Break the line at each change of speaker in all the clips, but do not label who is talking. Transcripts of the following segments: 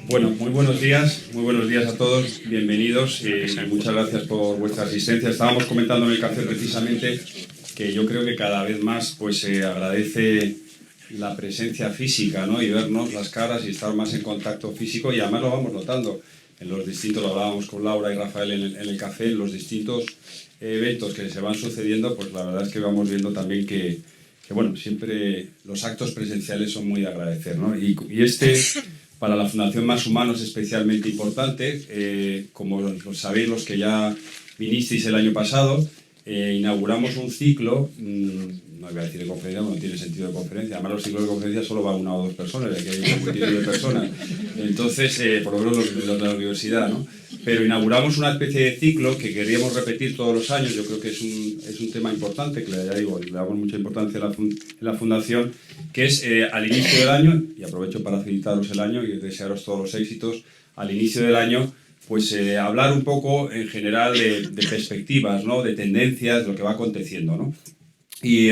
Bueno, muy buenos días a todos, bienvenidos y muchas gracias por vuestra asistencia. Estábamos comentando en el café precisamente que yo creo que cada vez más pues se agradece la presencia física, ¿no? Y vernos las caras y estar más en contacto físico, y además lo vamos notando en los distintos, lo hablábamos con Laura y Rafael en el café, en los distintos eventos que se van sucediendo, pues la verdad es que vamos viendo también que bueno, siempre los actos presenciales son muy de agradecer, ¿no? Y este, para la Fundación Más Humano, es especialmente importante. Como lo sabéis los que ya vinisteis el año pasado, inauguramos un ciclo, no voy a decir de conferencia, no tiene sentido de conferencia, además los ciclos de conferencia solo van una o dos personas, aquí hay un multitud de personas, entonces, por lo menos los de la universidad, ¿no? Pero inauguramos una especie de ciclo que queríamos repetir todos los años. Yo creo que es un tema importante, que ya digo, le damos mucha importancia en la Fundación, que es al inicio del año, y aprovecho para felicitaros el año y desearos todos los éxitos, al inicio del año, pues hablar un poco en general de perspectivas, ¿no? De tendencias, de lo que va aconteciendo, ¿no? Y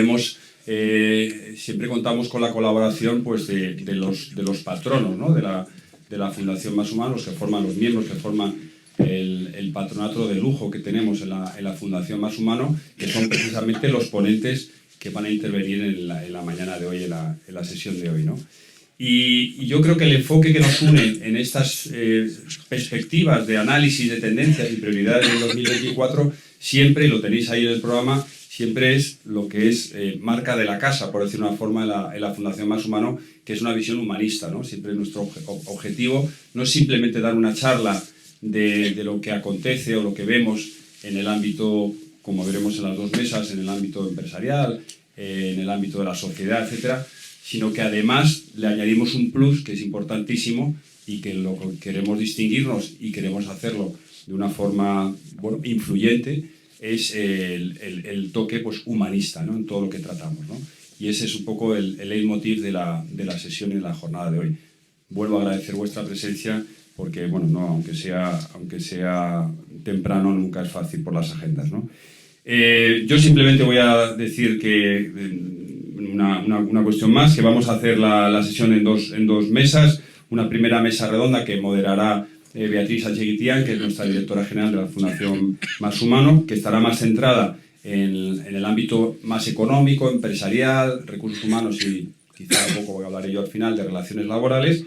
siempre contamos con la colaboración pues, de los patronos, ¿no? de la Fundación Más Humano, los que forman los miembros, que forman el patronato de lujo que tenemos en la Fundación Más Humano, que son precisamente los ponentes que van a intervenir en la mañana de hoy, en la sesión de hoy, ¿no? Y yo creo que el enfoque que nos une en estas perspectivas de análisis de tendencias y prioridades del 2024, siempre, y lo tenéis ahí en el programa, siempre es lo que es marca de la casa, por decir una forma, en la Fundación Más Humano, que es una visión humanista, ¿no? Siempre nuestro objetivo no es simplemente dar una charla de lo que acontece o lo que vemos en el ámbito, como veremos en las dos mesas, en el ámbito empresarial, en el ámbito de la sociedad, etcétera, sino que además le añadimos un plus que es importantísimo y que lo que queremos distinguirnos y queremos hacerlo de una forma, bueno, influyente, es el toque pues, humanista, ¿no? En todo lo que tratamos, ¿no? Y ese es un poco el leitmotiv de la sesión en la jornada de hoy. Vuelvo a agradecer vuestra presencia porque, bueno, no, aunque sea temprano, nunca es fácil por las agendas, ¿no? Yo simplemente voy a decir que una cuestión más, que vamos a hacer la sesión en dos mesas. Una primera mesa redonda que moderará Beatriz Acheguitián, que es nuestra directora general de la Fundación Más Humano, que estará más centrada en el ámbito más económico, empresarial, recursos humanos y quizá un poco hablaré yo al final de relaciones laborales,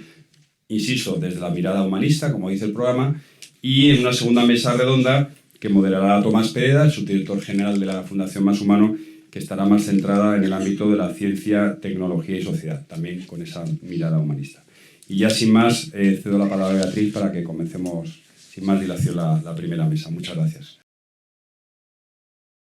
insisto, desde la mirada humanista, como dice el programa, y en una segunda mesa redonda que moderará Tomás Pereda, subdirector general de la Fundación Más Humano, que estará más centrada en el ámbito de la ciencia, tecnología y sociedad, también con esa mirada humanista. Y ya sin más, cedo la palabra a Beatriz para que comencemos sin más dilación la primera mesa. Muchas gracias.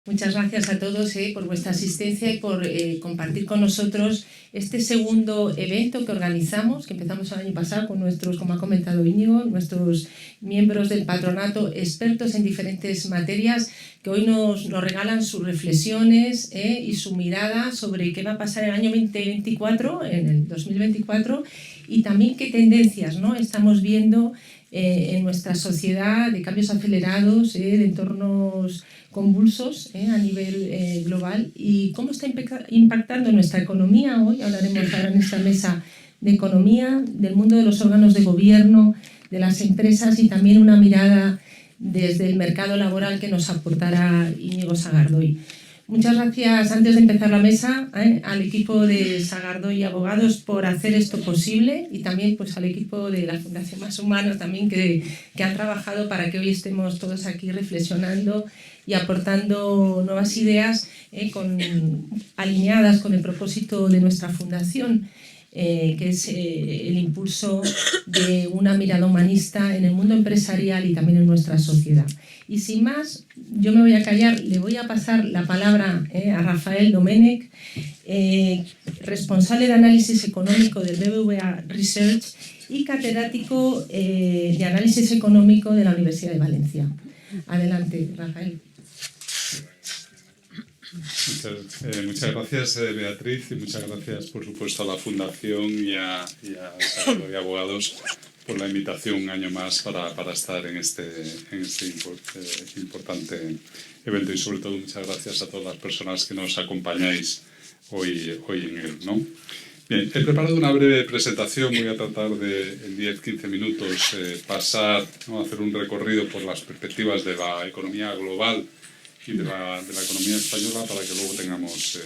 Muchas gracias a todos por vuestra asistencia y por compartir con nosotros este segundo evento que organizamos, que empezamos el año pasado con nuestros, como ha comentado Íñigo, nuestros miembros del patronato, expertos en diferentes materias, que hoy nos regalan sus reflexiones y su mirada sobre qué va a pasar en el año 2024, en el 2024, y también qué tendencias, ¿no?, estamos viendo en nuestra sociedad, de cambios acelerados, de entornos convulsos a nivel global, y cómo está impactando nuestra economía. Hoy hablaremos ahora en esta mesa de economía, del mundo de los órganos de gobierno, de las empresas, y también una mirada desde el mercado laboral que nos aportará Íñigo Sagardoy. Muchas gracias, antes de empezar la mesa, al equipo de Sagardoy Abogados por hacer esto posible, y también pues, al equipo de la Fundación Más Humano también que han trabajado para que hoy estemos todos aquí reflexionando y aportando nuevas ideas alineadas con el propósito de nuestra fundación, que es el impulso de una mirada humanista en el mundo empresarial y también en nuestra sociedad. Y sin más, yo me voy a callar, le voy a pasar la palabra a Rafael Domènech, responsable de análisis económico del BBVA Research y catedrático de análisis económico de la Universidad de Valencia. Adelante, Rafael.
Muchas gracias, Beatriz, y muchas gracias, por supuesto, a la Fundación y a Sagardoy Abogados por la invitación un año más para estar en este importante evento, y sobre todo muchas gracias a todas las personas que nos acompañáis hoy en él, ¿no? Bien, he preparado una breve presentación. Voy a tratar de, en 10-15 minutos, pasar, ¿no?, hacer un recorrido por las perspectivas de la economía global y de la economía española, para que luego tengamos,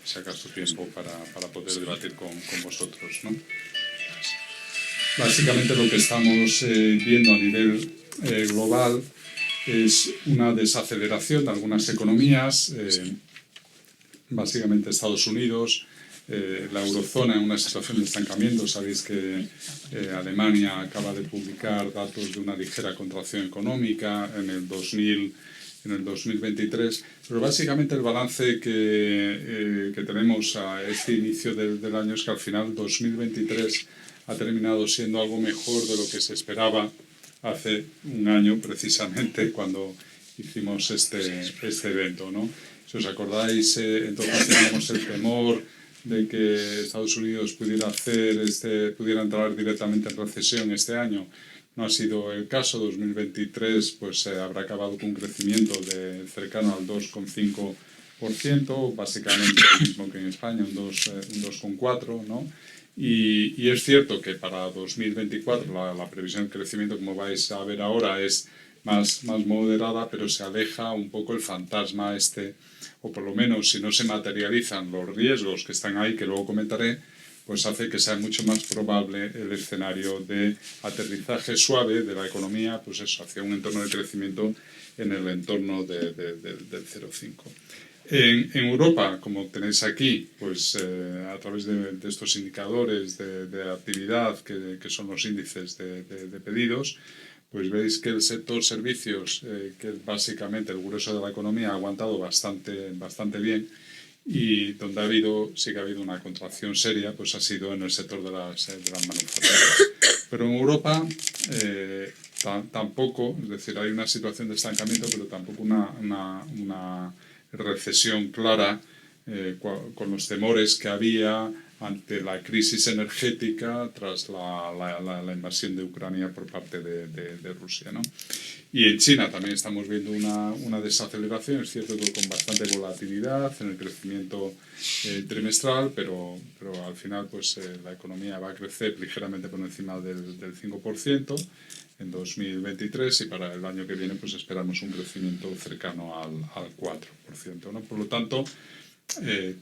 si acaso, tiempo para poder debatir con vosotros, ¿no? Básicamente lo que estamos viendo a nivel global es una desaceleración de algunas economías, básicamente Estados Unidos, la eurozona en una situación de estancamiento. Sabéis que Alemania acaba de publicar datos de una ligera contracción económica en el 2023, pero básicamente el balance que tenemos a este inicio del año es que al final 2023 ha terminado siendo algo mejor de lo que se esperaba hace un año, precisamente, cuando hicimos este evento, ¿no? Si os acordáis, entonces teníamos el temor de que Estados Unidos pudiera entrar directamente en recesión este año. No ha sido el caso. 2023 pues habrá acabado con un crecimiento cercano al 2,5%, básicamente lo mismo que en España, un 2,4%, ¿no? Y es cierto que para 2024 la previsión de crecimiento, como vais a ver ahora, es más moderada, pero se aleja un poco el fantasma o por lo menos, si no se materializan los riesgos que están ahí, que luego comentaré, pues hace que sea mucho más probable el escenario de aterrizaje suave de la economía, pues eso, hacia un entorno de crecimiento en el entorno del 0,5. En Europa, como tenéis aquí, pues a través de estos indicadores de actividad, que son los índices de pedidos, pues veis que el sector servicios, que es básicamente el grueso de la economía, ha aguantado bastante bien, y donde sí que ha habido una contracción seria, pues ha sido en el sector de las manufacturas. Pero en Europa tampoco, es decir, hay una situación de estancamiento, pero tampoco una recesión clara, con los temores que había ante la crisis energética tras la invasión de Ucrania por parte de Rusia, ¿no? Y en China también estamos viendo una desaceleración, es cierto que con bastante volatilidad en el crecimiento trimestral, pero al final pues la economía va a crecer ligeramente por encima del 5% en 2023, y para el año que viene pues esperamos un crecimiento cercano al 4%, ¿no? Por lo tanto,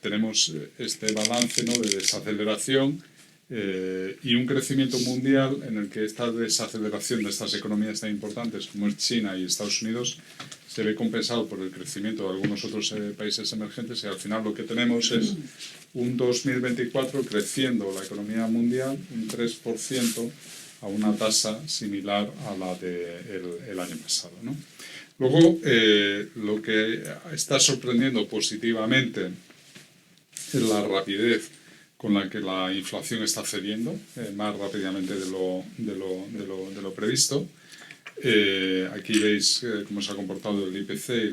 tenemos este balance, ¿no?, de desaceleración y un crecimiento mundial en el que esta desaceleración de estas economías tan importantes como es China y Estados Unidos se ve compensado por el crecimiento de algunos otros países emergentes, y al final lo que tenemos es un 2024 creciendo la economía mundial un 3%, a una tasa similar a la del año pasado, ¿no? Luego, lo que está sorprendiendo positivamente es la rapidez con la que la inflación está cediendo, más rápidamente de lo previsto. Aquí veis cómo se ha comportado el IPC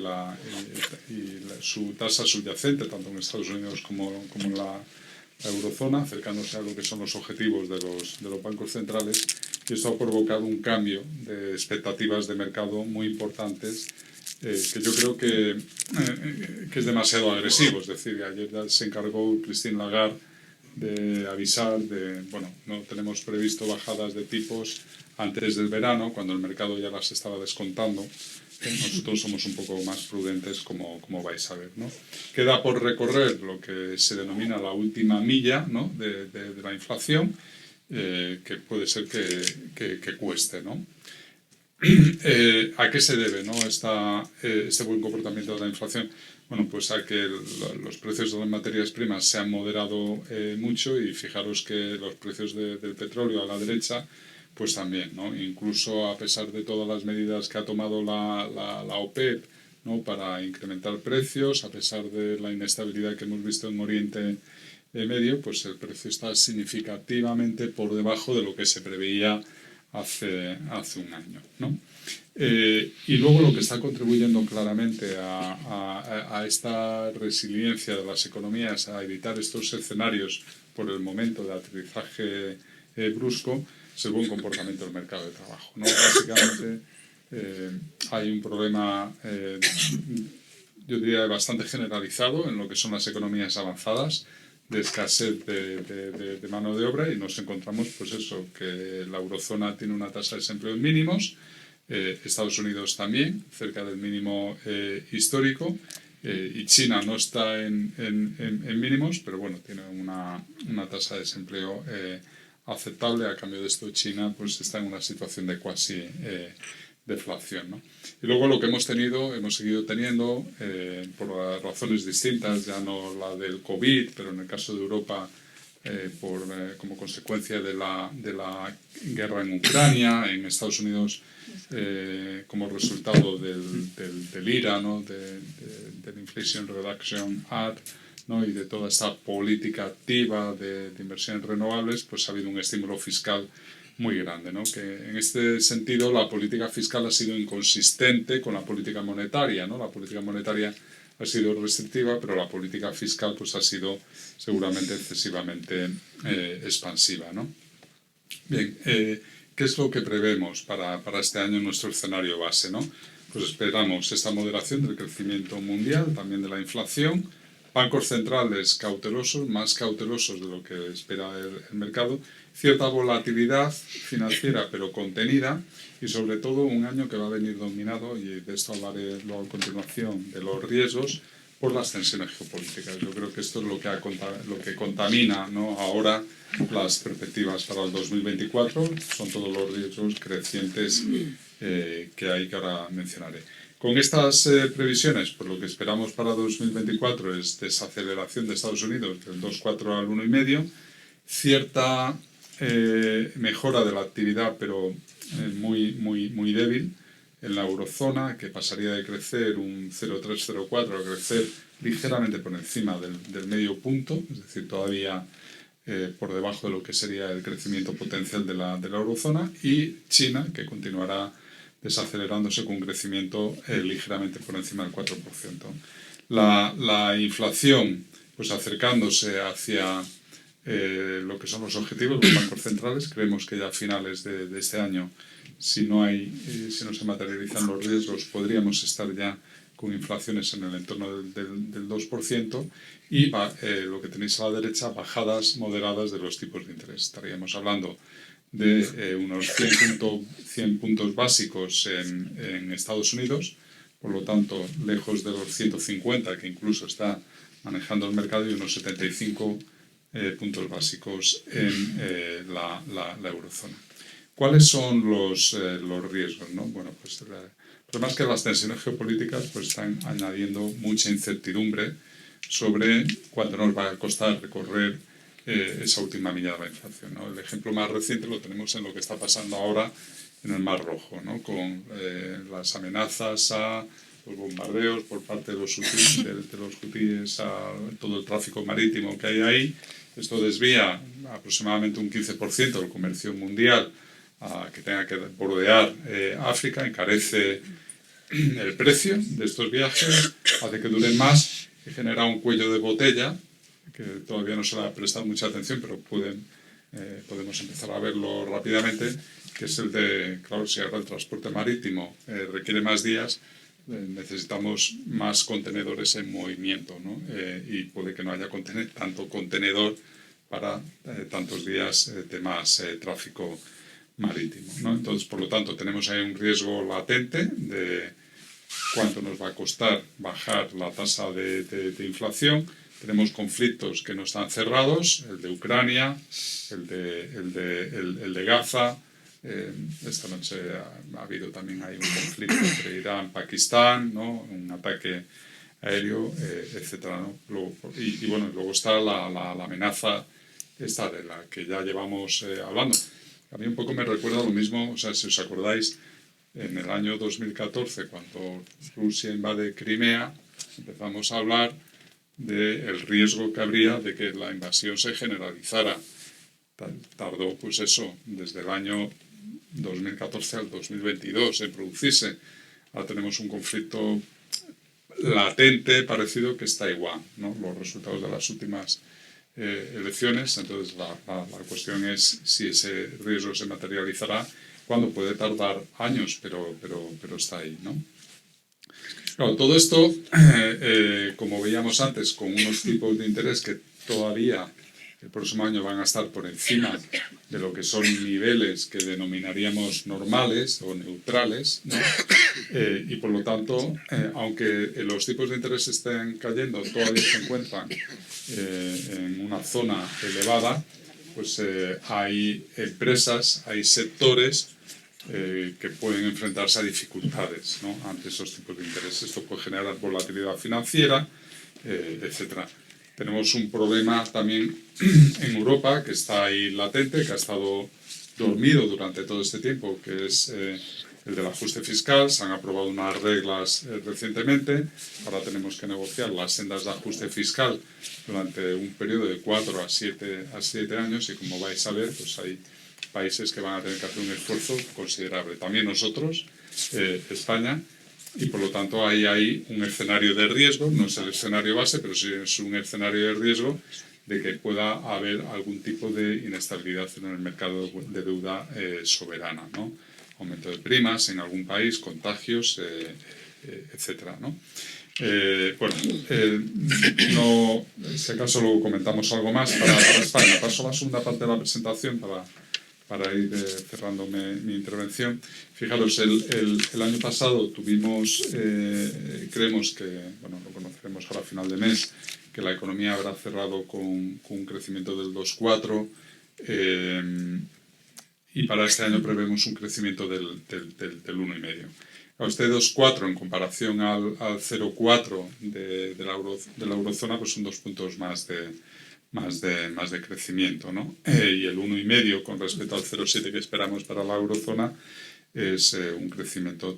y su tasa subyacente, tanto en Estados Unidos como en la eurozona, acercándose a lo que son los objetivos de los bancos centrales, y esto ha provocado un cambio de expectativas de mercado muy importantes, que yo creo que es demasiado agresivo. Es decir, ayer se encargó Christine Lagarde de avisar no tenemos previsto bajadas de tipos antes del verano, cuando el mercado ya las estaba descontando. Nosotros somos un poco más prudentes, como vais a ver, ¿no? Queda por recorrer lo que se denomina la última milla, ¿no?, de la inflación, que puede ser que cueste, ¿no? ¿A qué se debe, ¿no?, este buen comportamiento de la inflación? Bueno, pues a que los precios de las materias primas se han moderado mucho, y fijaros que los precios del petróleo a la derecha pues también, ¿no? Incluso a pesar de todas las medidas que ha tomado la OPEP, ¿no?, para incrementar precios, a pesar de la inestabilidad que hemos visto en Oriente Medio, pues el precio está significativamente por debajo de lo que se preveía hace un año, ¿no? Y luego lo que está contribuyendo claramente a esta resiliencia de las economías, a evitar estos escenarios por el momento de aterrizaje brusco, es el buen comportamiento del mercado de trabajo, ¿no? Básicamente hay un problema, yo diría, bastante generalizado en lo que son las economías avanzadas, escasez de mano de obra, y nos encontramos pues eso, que la eurozona tiene una tasa de desempleo en mínimos, Estados Unidos también, cerca del mínimo histórico, y China no está en mínimos, pero bueno, tiene una tasa de desempleo aceptable. A cambio de esto, China pues está en una situación de cuasi deflación, ¿no? Y luego lo que hemos seguido teniendo, por razones distintas, ya no la del COVID, pero en el caso de Europa, como consecuencia de la guerra en Ucrania, en Estados Unidos, como resultado del IRA, ¿no? del Inflation Reduction Act, ¿no? Y de toda esta política activa de inversión en renovables, pues ha habido un estímulo fiscal muy grande, ¿no? Que en este sentido la política fiscal ha sido inconsistente con la política monetaria, ¿no? La política monetaria ha sido restrictiva, pero la política fiscal pues ha sido seguramente excesivamente expansiva, ¿no? Bien, ¿qué es lo que prevemos para este año en nuestro escenario base, ¿no? Pues esperamos esta moderación del crecimiento mundial, también de la inflación, bancos centrales cautelosos, más cautelosos de lo que espera el mercado, cierta volatilidad financiera pero contenida, y sobre todo un año que va a venir dominado, y de esto hablaré luego a continuación, de los riesgos por las tensiones geopolíticas. Yo creo que esto es lo que contamina, ¿no? Ahora las perspectivas para el 2024, son todos los riesgos crecientes que hay, que ahora mencionaré. Con estas previsiones, pues lo que esperamos para 2024 es desaceleración de Estados Unidos del 2,4 al 1,5, cierta mejora de la actividad, pero muy débil en la eurozona, que pasaría de crecer un 0,3-0,4 a crecer ligeramente por encima del medio punto, es decir, todavía por debajo de lo que sería el crecimiento potencial de la eurozona, y China, que continuará desacelerándose con un crecimiento ligeramente por encima del 4%. La inflación, pues acercándose hacia lo que son los objetivos de los bancos centrales. Creemos que ya a finales de este año, si no se materializan los riesgos, podríamos estar ya con inflaciones en el entorno del 2%, y lo que tenéis a la derecha, bajadas moderadas de los tipos de interés. Estaríamos hablando de unos 100 puntos básicos en Estados Unidos, por lo tanto lejos de los 150 que incluso está manejando el mercado, y unos 75 puntos básicos en la eurozona. ¿Cuáles son los riesgos, ¿no? Bueno, pues además que las tensiones geopolíticas pues están añadiendo mucha incertidumbre sobre cuánto nos va a costar recorrer esa última milla de la inflación, ¿no? El ejemplo más reciente lo tenemos en lo que está pasando ahora en el Mar Rojo, ¿no? Con las amenazas a los bombardeos por parte de los hutíes a todo el tráfico marítimo que hay ahí. Esto desvía aproximadamente un 15% del comercio mundial que tenga que bordear África, encarece el precio de estos viajes, hace que duren más y genera un cuello de botella que todavía no se le ha prestado mucha atención, pero podemos empezar a verlo rápidamente, que es el de, claro, si ahora el transporte marítimo requiere más días, necesitamos más contenedores en movimiento, ¿no? Y puede que no haya tanto contenedor para tantos días de más tráfico marítimo, ¿no? Entonces, por lo tanto, tenemos ahí un riesgo latente de cuánto nos va a costar bajar la tasa de inflación. Tenemos conflictos que no están cerrados, el de Ucrania, el de Gaza. Esta noche ha habido también ahí un conflicto entre Irán y Pakistán, ¿no? Un ataque aéreo, etcétera, ¿no? Y bueno, luego está la amenaza esta de la que ya llevamos hablando. A mí un poco me recuerda lo mismo, o sea, si os acordáis, en el año 2014, cuando Rusia invade Crimea, empezamos a hablar del riesgo que habría de que la invasión se generalizara. Tardó, pues eso, desde el año 2014 al 2022 en producirse. Ahora tenemos un conflicto latente, parecido, que está igual, ¿no? Los resultados de las últimas elecciones. Entonces la cuestión es si ese riesgo se materializará, cuando puede tardar años, pero está ahí, ¿no? Claro, todo esto, como veíamos antes, con unos tipos de interés que todavía el próximo año van a estar por encima de lo que son niveles que denominaríamos normales o neutrales, ¿no? Y por lo tanto, aunque los tipos de interés estén cayendo, todavía se encuentran en una zona elevada, pues hay empresas, hay sectores que pueden enfrentarse a dificultades, ¿no? Ante esos tipos de interés. Esto puede generar volatilidad financiera, etcétera. Tenemos un problema también en Europa que está ahí latente, que ha estado dormido durante todo este tiempo, que es el del ajuste fiscal. Se han aprobado unas reglas recientemente. Ahora tenemos que negociar las sendas de ajuste fiscal durante un periodo de 4 a 7 años y, como vais a ver, pues hay países que van a tener que hacer un esfuerzo considerable. También nosotros, España, y por lo tanto hay un escenario de riesgo, no es el escenario base, pero sí es un escenario de riesgo de que pueda haber algún tipo de inestabilidad en el mercado de deuda soberana, ¿no? Aumento de primas en algún país, contagios, etcétera, ¿no? No, si acaso luego comentamos algo más para España. Paso a la segunda parte de la presentación para ir cerrando mi intervención. Fijaros, el año pasado tuvimos, creemos que, bueno, lo conoceremos ahora a final de mes, que la economía habrá cerrado con un crecimiento del 2,4, y para este año prevemos un crecimiento del 1,5. Este 2,4 en comparación al 0,4 de la eurozona, pues son 2 puntos más de crecimiento, ¿no? Y el 1,5 con respecto al 0,7 que esperamos para la eurozona es un crecimiento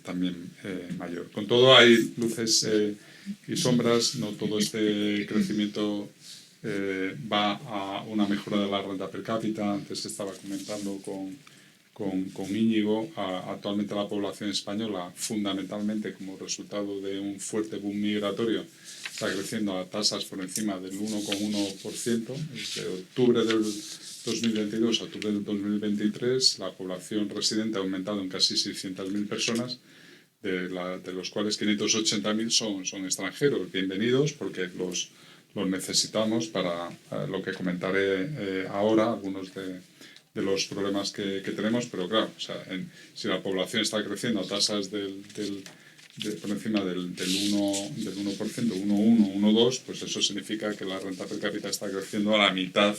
también mayor. Con todo, hay luces y sombras. No todo este crecimiento va a una mejora de la renta per cápita. Antes estaba comentando con Íñigo. Actualmente la población española, fundamentalmente como resultado de un fuerte boom migratorio, está creciendo a tasas por encima del 1,1%. Desde octubre del 2022 a octubre del 2023, la población residente ha aumentado en casi 600.000 personas, de los cuales 580.000 son extranjeros. Bienvenidos, porque los necesitamos para lo que comentaré ahora, algunos de los problemas que tenemos, pero claro, o sea, si la población está creciendo a tasas por encima del 1%, 1,1, 1,2, pues eso significa que la renta per cápita está creciendo a la mitad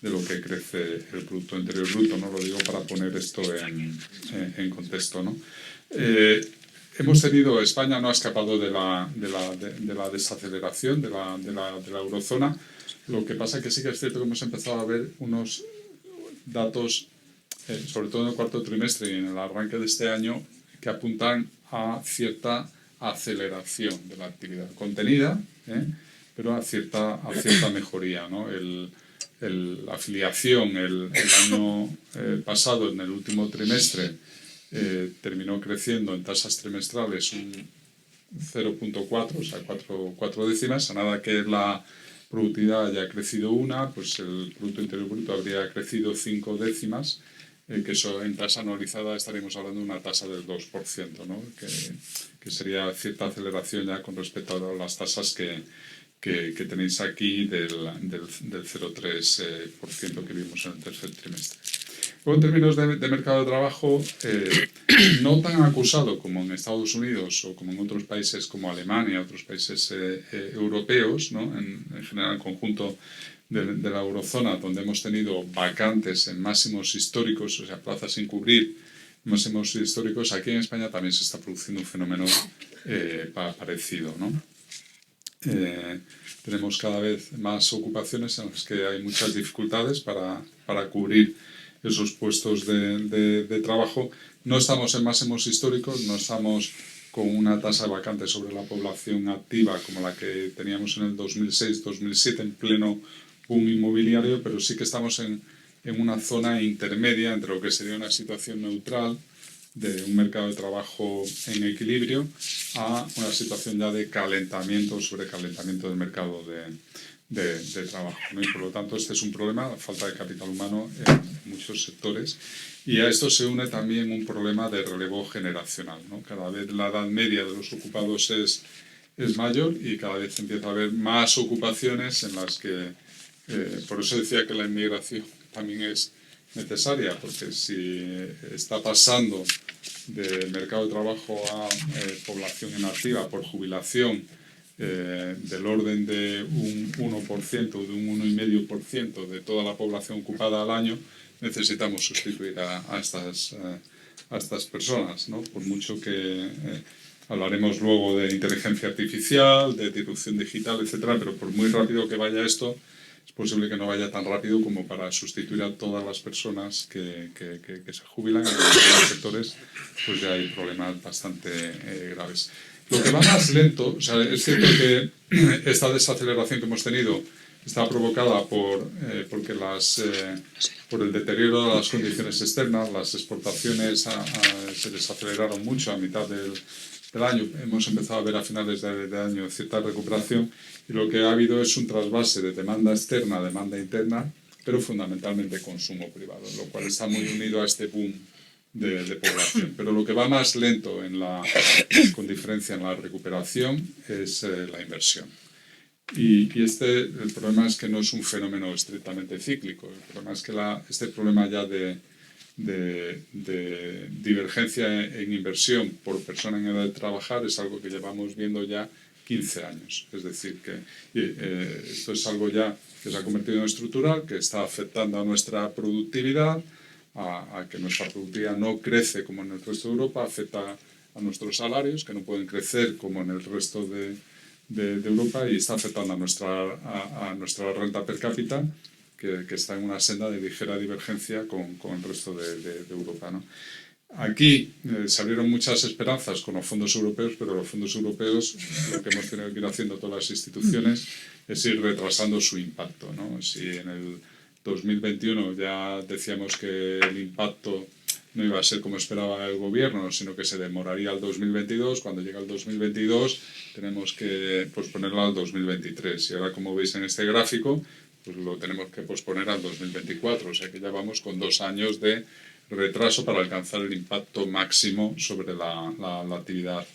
de lo que crece el Producto Interior Bruto, ¿no? Lo digo para poner esto en contexto, ¿no? España no ha escapado de la desaceleración de la eurozona. Lo que pasa es que sí que es cierto que hemos empezado a ver unos datos, sobre todo en el cuarto trimestre y en el arranque de este año, que apuntan a cierta aceleración de la actividad contenida, pero a cierta mejoría, ¿no? La afiliación el año pasado, en el último trimestre, terminó creciendo en tasas trimestrales un 0,4, o sea, 4 décimas. A nada que la productividad haya crecido 1, pues el Producto Interior Bruto habría crecido 5 décimas, que eso en tasa anualizada estaríamos hablando de una tasa del 2%, ¿no? Que sería cierta aceleración ya con respecto a las tasas que tenéis aquí del 0,3% que vimos en el tercer trimestre. Luego, en términos de mercado de trabajo, no tan acusado como en Estados Unidos o como en otros países como Alemania, otros países europeos, ¿no? En general, el conjunto de la eurozona, donde hemos tenido vacantes en máximos históricos, o sea, plazas sin cubrir, máximos históricos. Aquí en España también se está produciendo un fenómeno parecido, ¿no? Tenemos cada vez más ocupaciones en las que hay muchas dificultades para cubrir esos puestos de trabajo. No estamos en máximos históricos, no estamos con una tasa de vacantes sobre la población activa como la que teníamos en el 2006-2007 en pleno boom inmobiliario, pero sí que estamos en una zona intermedia entre lo que sería una situación neutral de un mercado de trabajo en equilibrio a una situación ya de calentamiento, sobrecalentamiento del mercado de trabajo, ¿no? Y por lo tanto este es un problema, la falta de capital humano en muchos sectores, y a esto se une también un problema de relevo generacional, ¿no? Cada vez la edad media de los ocupados es es mayor y cada vez empieza a haber más ocupaciones en las que, por eso decía que la inmigración también es necesaria, porque si está pasando del mercado de trabajo a población inactiva por jubilación del orden de un 1%, de un 1,5% de toda la población ocupada al año, necesitamos sustituir a estas personas, ¿no? Por mucho que hablaremos luego de inteligencia artificial, de disrupción digital, etcétera, pero por muy rápido que vaya esto, es posible que no vaya tan rápido como para sustituir a todas las personas que se jubilan. En algunos sectores pues ya hay problemas bastante graves. Lo que va más lento, o sea, es cierto que esta desaceleración que hemos tenido está provocada por el deterioro de las condiciones externas. Las exportaciones se desaceleraron mucho a mitad del año. Hemos empezado a ver a finales de año cierta recuperación y lo que ha habido es un trasvase de demanda externa a demanda interna, pero fundamentalmente consumo privado, lo cual está muy unido a este boom de población. Pero lo que va más lento con diferencia en la recuperación es la inversión. Y el problema es que no es un fenómeno estrictamente cíclico. El problema es que este problema ya de divergencia en inversión por persona en edad de trabajar es algo que llevamos viendo ya 15 años. Es decir, que esto es algo ya que se ha convertido en estructural, que está afectando a nuestra productividad, a que nuestra productividad no crece como en el resto de Europa, afecta a nuestros salarios, que no pueden crecer como en el resto de Europa, y está afectando a nuestra renta per cápita, que está en una senda de ligera divergencia con el resto de Europa, ¿no? Aquí se abrieron muchas esperanzas con los fondos europeos, pero los fondos europeos, lo que hemos tenido que ir haciendo todas las instituciones es ir retrasando su impacto, ¿no? Si en el 2021 ya decíamos que el impacto no iba a ser como esperaba el gobierno, sino que se demoraría al 2022. Cuando llega el 2022 tenemos que posponerlo al 2023. Y ahora, como veis en este gráfico, pues lo tenemos que posponer al 2024. O sea que ya vamos con 2 años de retraso para alcanzar el impacto máximo sobre la actividad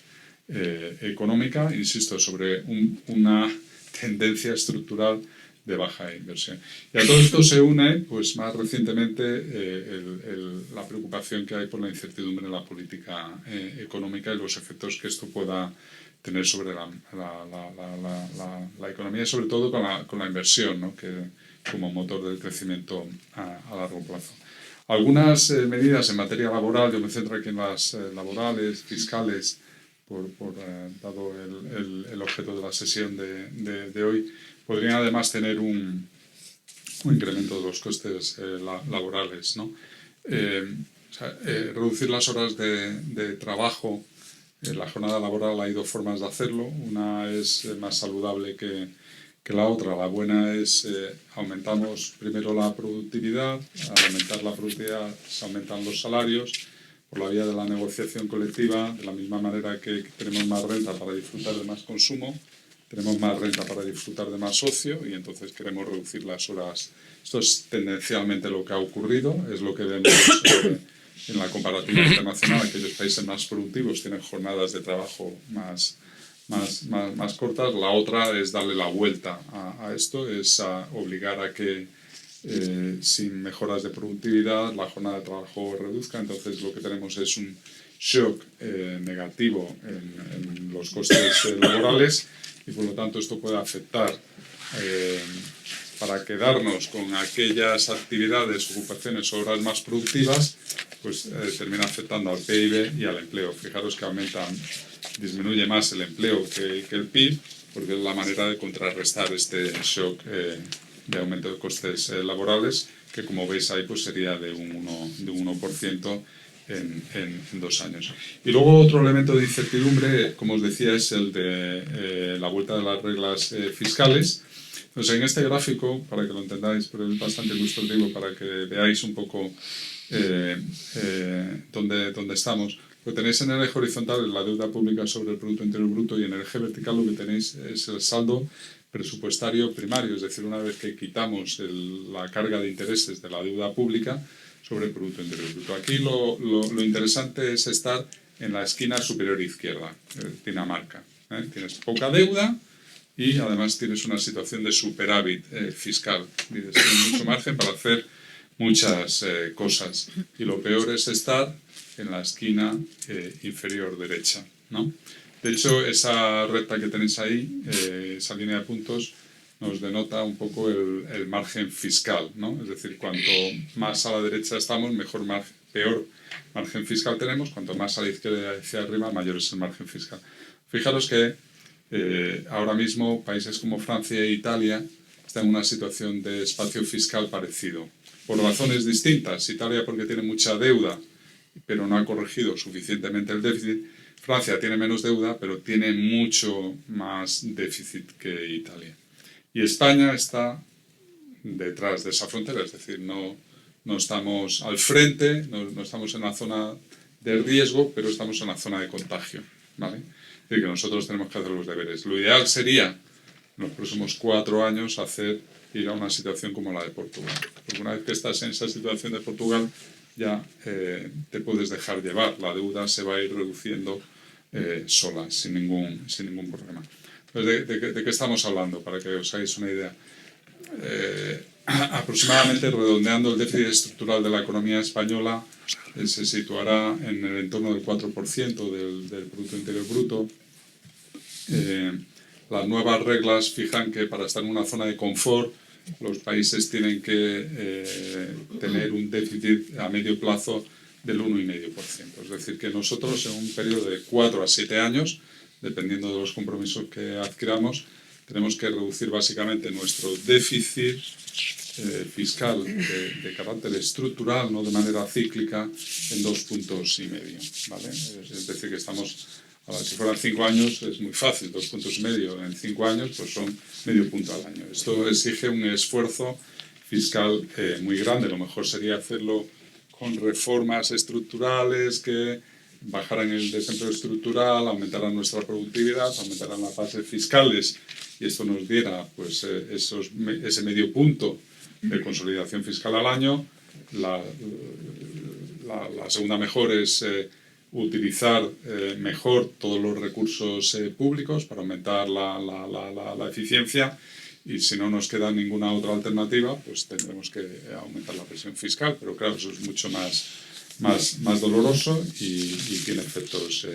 económica, insisto, sobre una tendencia estructural de baja inversión. Y a todo esto se une, pues más recientemente, la preocupación que hay por la incertidumbre en la política económica y los efectos que esto pueda tener sobre la economía, y sobre todo con la inversión, ¿no? Que como motor del crecimiento a largo plazo. Algunas medidas en materia laboral, yo me centro aquí en las laborales, fiscales, dado el objeto de la sesión de hoy, podrían además tener un incremento de los costes laborales, ¿no? Reducir las horas de trabajo, la jornada laboral, hay 2 formas de hacerlo. Una es más saludable que la otra. La buena es aumentamos primero la productividad. Al aumentar la productividad se aumentan los salarios por la vía de la negociación colectiva. De la misma manera que tenemos más renta para disfrutar de más consumo, tenemos más renta para disfrutar de más ocio, y entonces queremos reducir las horas. Esto es tendencialmente lo que ha ocurrido, es lo que vemos en la comparativa internacional. Aquellos países más productivos tienen jornadas de trabajo más cortas. La otra es darle la vuelta a esto, es obligar a que sin mejoras de productividad la jornada de trabajo reduzca. Entonces lo que tenemos es un shock negativo en los costes laborales, y por lo tanto esto puede afectar para quedarnos con aquellas actividades, ocupaciones o horas más productivas, pues termina afectando al PIB y al empleo. Fijaros que disminuye más el empleo que el PIB, porque es la manera de contrarrestar este shock de aumento de costes laborales, que como veis ahí pues sería de un 1% en 2 años. Y luego otro elemento de incertidumbre, como os decía, es el de la vuelta de las reglas fiscales. Entonces, en este gráfico, para que lo entendáis, pero es bastante ilustrativo para que veáis un poco dónde estamos. Lo que tenéis en el eje horizontal es la deuda pública sobre el Producto Interior Bruto, y en el eje vertical lo que tenéis es el saldo presupuestario primario, es decir, una vez que quitamos la carga de intereses de la deuda pública sobre el Producto Interior Bruto. Aquí lo interesante es estar en la esquina superior izquierda, Dinamarca. Tienes poca deuda y además tienes una situación de superávit fiscal. Tienes mucho margen para hacer muchas cosas. Y lo peor es estar en la esquina inferior derecha, ¿no? De hecho, esa recta que tenéis ahí, esa línea de puntos, nos denota un poco el margen fiscal, ¿no? Es decir, cuanto más a la derecha estamos, peor margen fiscal tenemos. Cuanto más a la izquierda y hacia arriba, mayor es el margen fiscal. Fijaros que ahora mismo países como Francia e Italia están en una situación de espacio fiscal parecido. Por razones distintas. Italia porque tiene mucha deuda, pero no ha corregido suficientemente el déficit. Francia tiene menos deuda, pero tiene mucho más déficit que Italia. Y España está detrás de esa frontera, es decir, no estamos al frente, no estamos en la zona de riesgo, pero estamos en la zona de contagio, ¿vale? Es decir, que nosotros tenemos que hacer los deberes. Lo ideal sería, en los próximos 4 años, ir a una situación como la de Portugal. Porque una vez que estás en esa situación de Portugal, ya te puedes dejar llevar. La deuda se va a ir reduciendo sola, sin ningún problema. Entonces, ¿de qué estamos hablando? Para que os hagáis una idea. Aproximadamente, redondeando, el déficit estructural de la economía española se situará en el entorno del 4% del Producto Interior Bruto. Las nuevas reglas fijan que para estar en una zona de confort los países tienen que tener un déficit a medio plazo del 1,5%. Es decir, que nosotros en un periodo de 4 a 7 años, dependiendo de los compromisos que adquiramos, tenemos que reducir básicamente nuestro déficit fiscal de carácter estructural, no de manera cíclica, en 2,5 puntos, ¿vale? Es decir, que estamos, si fueran 5 años es muy fácil, 2,5 puntos en 5 años pues son medio punto al año. Esto exige un esfuerzo fiscal muy grande. Lo mejor sería hacerlo con reformas estructurales que bajaran el desempleo estructural, aumentaran nuestra productividad, aumentaran las bases fiscales y esto nos diera pues, ese medio punto de consolidación fiscal al año. La segunda mejor es utilizar mejor todos los recursos públicos para aumentar la eficiencia, y si no nos queda ninguna otra alternativa, pues tendremos que aumentar la presión fiscal, pero claro, eso es mucho más doloroso y tiene efectos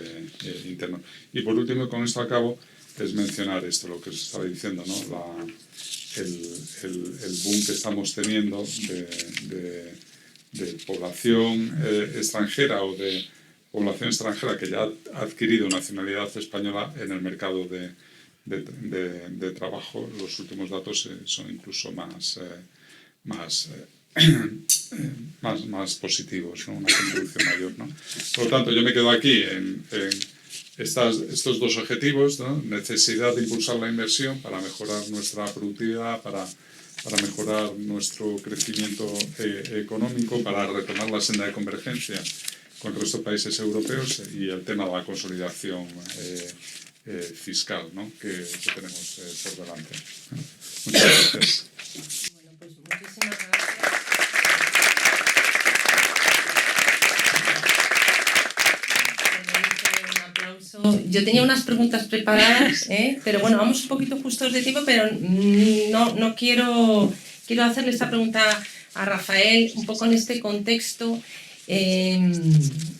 internos. Y por último, con esto acabo, es mencionar esto, lo que os estaba diciendo, ¿no? El boom que estamos teniendo de población extranjera o de población extranjera que ya ha adquirido nacionalidad española en el mercado de trabajo. Los últimos datos son incluso más positivos, ¿no? Una contribución mayor, ¿no? Por lo tanto, yo me quedo aquí en estos 2 objetivos, ¿no? Necesidad de impulsar la inversión para mejorar nuestra productividad, para mejorar nuestro crecimiento económico, para retomar la senda de convergencia con el resto de países europeos, y el tema de la consolidación fiscal, ¿no? que tenemos por delante. Muchas gracias.
Bueno, pues muchísimas gracias. Yo tenía unas preguntas preparadas, pero bueno, vamos un poquito justos de tiempo, pero no quiero hacerle esta pregunta a Rafael un poco en este contexto.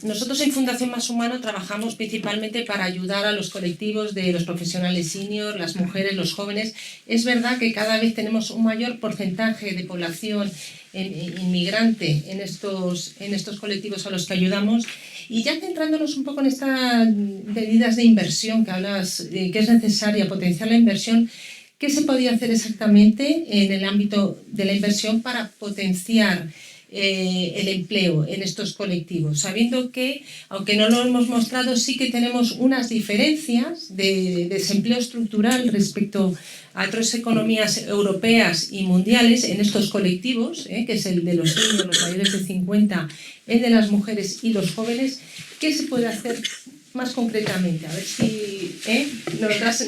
Nosotros en Fundación Más Humano trabajamos principalmente para ayudar a los colectivos de los profesionales senior, las mujeres, los jóvenes. Es verdad que cada vez tenemos un mayor porcentaje de población inmigrante en estos colectivos a los que ayudamos. Y ya centrándonos un poco en estas medidas de inversión que hablas, que es necesaria potenciar la inversión, ¿qué se podía hacer exactamente en el ámbito de la inversión para potenciar el empleo en estos colectivos? Sabiendo que, aunque no lo hemos mostrado, sí que tenemos unas diferencias de desempleo estructural respecto a otras economías europeas y mundiales en estos colectivos, que es el de los niños, los mayores de 50, el de las mujeres y los jóvenes. ¿Qué se puede hacer más concretamente? A ver si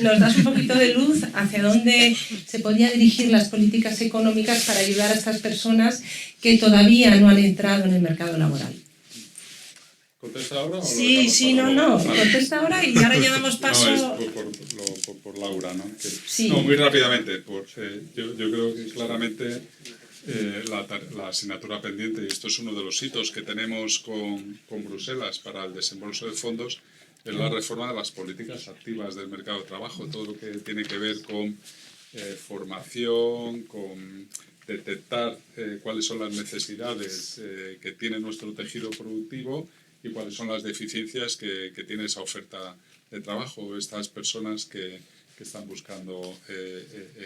nos das un poquito de luz hacia dónde se podrían dirigir las políticas económicas para ayudar a estas personas que todavía no han entrado en el mercado laboral.
¿Contesta ahora o lo
Sí,
dejamos
sí,
para
no,
luego?
no. Contesta ahora y ahora ya damos paso.
No, es por Laura, ¿no?
Sí.
No, muy rápidamente. Yo creo que claramente la asignatura pendiente, y esto es uno de los hitos que tenemos con Bruselas para el desembolso de fondos, es la reforma de las políticas activas del mercado de trabajo, todo lo que tiene que ver con formación, con detectar cuáles son las necesidades que tiene nuestro tejido productivo y cuáles son las deficiencias que tiene esa oferta de trabajo, estas personas que están buscando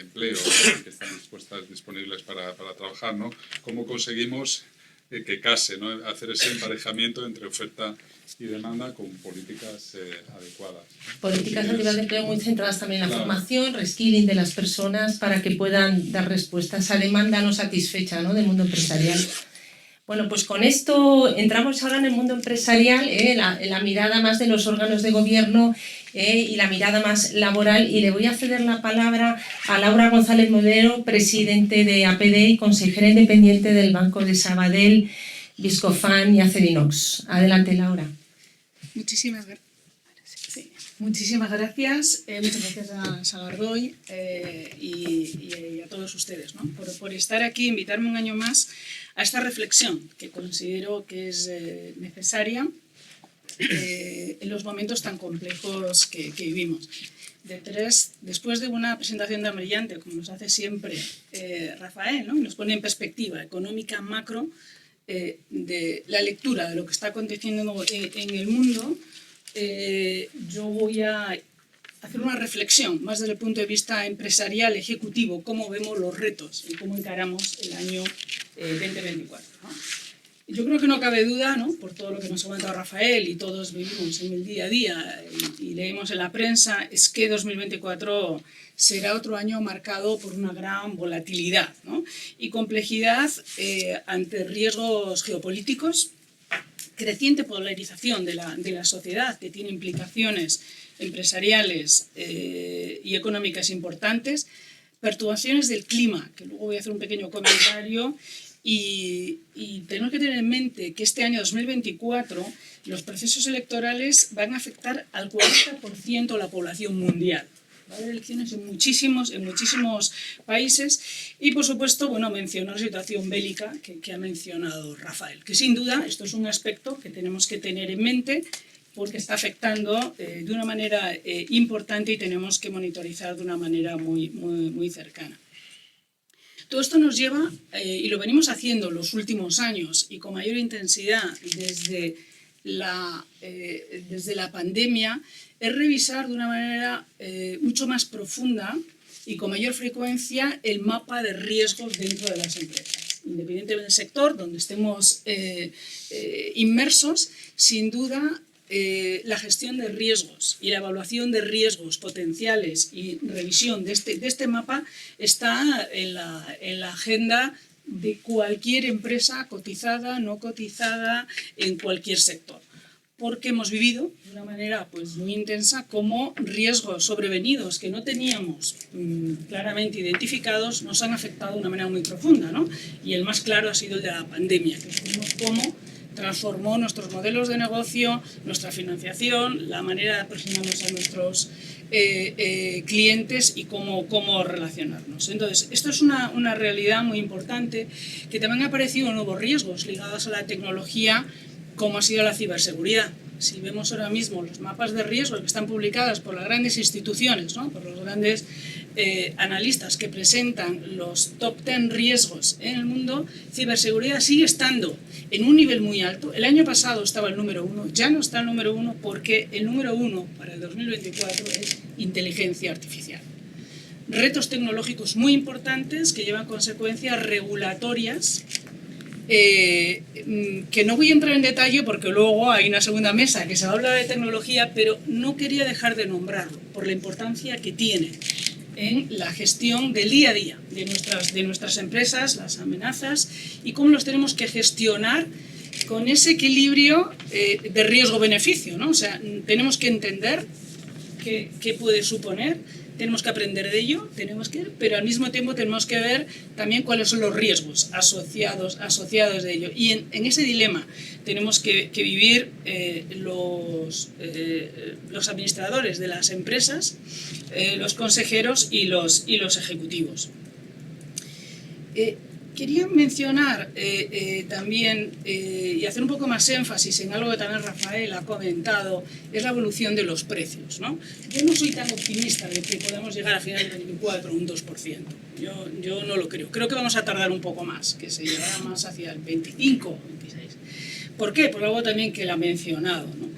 empleo, ¿no? Que están disponibles para trabajar, ¿no? ¿Cómo conseguimos que case, ¿no? Hacer ese emparejamiento entre oferta y demanda con políticas adecuadas?
Políticas activas de empleo muy centradas también en la
Claro.
formación, reskilling de las personas para que puedan dar respuesta a esa demanda no satisfecha, ¿no? Del mundo empresarial. Bueno, pues con esto entramos ahora en el mundo empresarial, la mirada más de los órganos de gobierno y la mirada más laboral, y le voy a ceder la palabra a Laura González Modero, presidente de APD y consejera independiente del Banco de Sabadell, Viscofan y Acerinox. Adelante, Laura.
Muchísimas gracias. Muchísimas gracias a Sagardoy y a todos ustedes, ¿no? por estar aquí, invitarme un año más a esta reflexión que considero que es necesaria en los momentos tan complejos que vivimos. Después de una presentación tan brillante, como nos hace siempre Rafael, ¿no? Nos pone en perspectiva económica macro de la lectura de lo que está aconteciendo en el mundo, yo voy a hacer una reflexión más desde el punto de vista empresarial, ejecutivo, cómo vemos los retos y cómo encaramos el año 2024, ¿no? Yo creo que no cabe duda, ¿no? Por todo lo que nos ha comentado Rafael y todos vivimos en el día a día y leemos en la prensa, es que 2024 será otro año marcado por una gran volatilidad, ¿no? Y complejidad ante riesgos geopolíticos, creciente polarización de la sociedad que tiene implicaciones empresariales y económicas importantes, perturbaciones del clima, que luego voy a hacer un pequeño comentario, y tenemos que tener en mente que este año 2024 los procesos electorales van a afectar al 40% de la población mundial. Va a haber elecciones en muchísimos países y, por supuesto, bueno, mencionar la situación bélica que ha mencionado Rafael, que sin duda esto es un aspecto que tenemos que tener en mente porque está afectando de una manera importante y tenemos que monitorizar de una manera muy cercana. Todo esto nos lleva, y lo venimos haciendo los últimos años y con mayor intensidad desde la pandemia, es revisar de una manera mucho más profunda y con mayor frecuencia el mapa de riesgos dentro de las empresas. Independientemente del sector donde estemos inmersos, sin duda la gestión de riesgos y la evaluación de riesgos potenciales y revisión de este mapa está en la agenda de cualquier empresa cotizada, no cotizada, en cualquier sector. Porque hemos vivido de una manera pues, muy intensa como riesgos sobrevenidos que no teníamos claramente identificados nos han afectado de una manera muy profunda, ¿no? Y el más claro ha sido el de la pandemia, que vimos cómo transformó nuestros modelos de negocio, nuestra financiación, la manera de aproximarnos a nuestros clientes y cómo relacionarnos. Entonces, esto es una realidad muy importante, que también han aparecido nuevos riesgos ligados a la tecnología, como ha sido la ciberseguridad. Si vemos ahora mismo los mapas de riesgo que están publicados por las grandes instituciones, ¿no? Por los grandes analistas que presentan los top 10 riesgos en el mundo, ciberseguridad sigue estando en un nivel muy alto. El año pasado estaba el número 1, ya no está el número 1 porque el número 1 para el 2024 es inteligencia artificial. Retos tecnológicos muy importantes que llevan consecuencias regulatorias que no voy a entrar en detalle porque luego hay una segunda mesa que se va a hablar de tecnología, pero no quería dejar de nombrarlo por la importancia que tiene en la gestión del día a día de nuestras empresas, las amenazas y cómo los tenemos que gestionar con ese equilibrio de riesgo-beneficio, ¿no? O sea, tenemos que entender qué puede suponer, tenemos que aprender de ello, pero al mismo tiempo tenemos que ver también cuáles son los riesgos asociados de ello. Y en ese dilema tenemos que vivir los administradores de las empresas, los consejeros y los ejecutivos. Quería mencionar también y hacer un poco más énfasis en algo que también Rafael ha comentado, es la evolución de los precios, ¿no? Yo no soy tan optimista de que podamos llegar a final del 24 a un 2%. Yo no lo creo. Creo que vamos a tardar un poco más, que se llegará más hacia el 25 o 26. ¿Por qué? Por algo también que él ha mencionado, ¿no?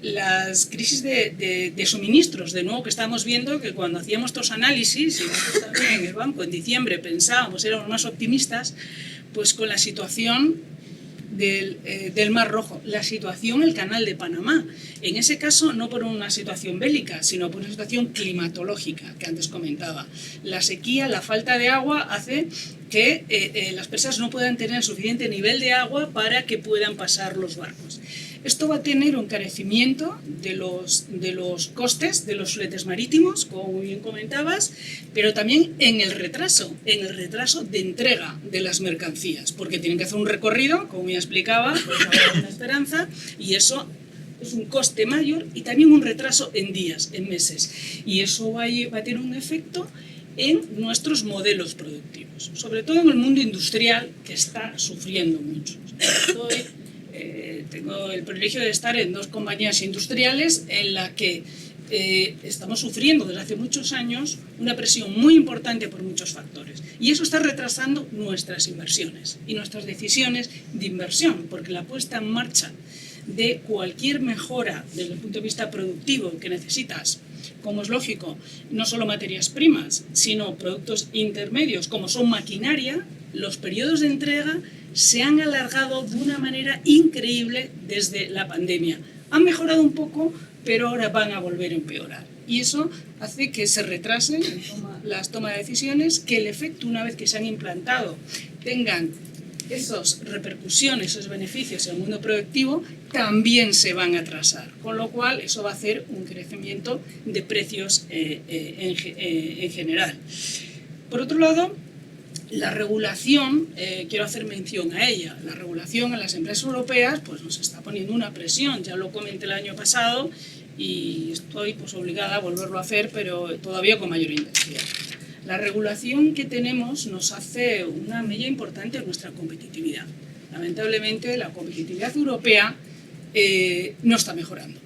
Las crisis de suministros, de nuevo, que estamos viendo que cuando hacíamos estos análisis, y nosotros también en el banco en diciembre pensábamos, éramos más optimistas, pues con la situación del Mar Rojo, la situación en el Canal de Panamá, en ese caso no por una situación bélica, sino por una situación climatológica que antes comentaba. La sequía, la falta de agua hace que las presas no puedan tener suficiente nivel de agua para que puedan pasar los barcos. Esto va a tener un encarecimiento de los costes de los fletes marítimos, como muy bien comentabas, pero también en el retraso de entrega de las mercancías, porque tienen que hacer un recorrido, como ya explicaba, por la Esperanza, y eso es un coste mayor y también un retraso en días, en meses. Y eso va a tener un efecto en nuestros modelos productivos, sobre todo en el mundo industrial, que está sufriendo mucho. Tengo el privilegio de estar en 2 compañías industriales en las que estamos sufriendo desde hace muchos años una presión muy importante por muchos factores. Y eso está retrasando nuestras inversiones y nuestras decisiones de inversión, porque la puesta en marcha de cualquier mejora desde el punto de vista productivo que necesitas, como es lógico, no solo materias primas, sino productos intermedios, como son maquinaria, los periodos de entrega se han alargado de una manera increíble desde la pandemia. Han mejorado un poco, pero ahora van a volver a empeorar. Y eso hace que se retrasen las tomas de decisiones, que el efecto, una vez que se han implantado, tengan esas repercusiones, esos beneficios en el mundo productivo, también se van a atrasar. Con lo cual, eso va a hacer un crecimiento de precios en general. Por otro lado, la regulación, quiero hacer mención a ella, la regulación a las empresas europeas pues nos está poniendo una presión, ya lo comenté el año pasado y estoy pues obligada a volverlo a hacer, pero todavía con mayor intensidad. La regulación que tenemos nos hace una mella importante en nuestra competitividad. Lamentablemente la competitividad europea no está mejorando.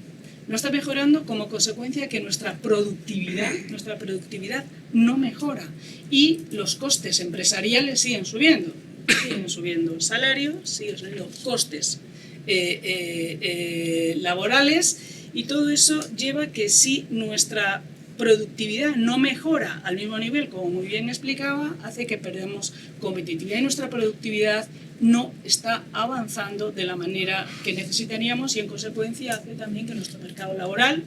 No está mejorando como consecuencia de que nuestra productividad no mejora y los costes empresariales siguen subiendo salarios, siguen subiendo costes laborales y todo eso lleva que si nuestra productividad no mejora al mismo nivel, como muy bien explicaba, hace que perdamos competitividad y nuestra productividad no está avanzando de la manera que necesitaríamos y en consecuencia hace también que nuestro mercado laboral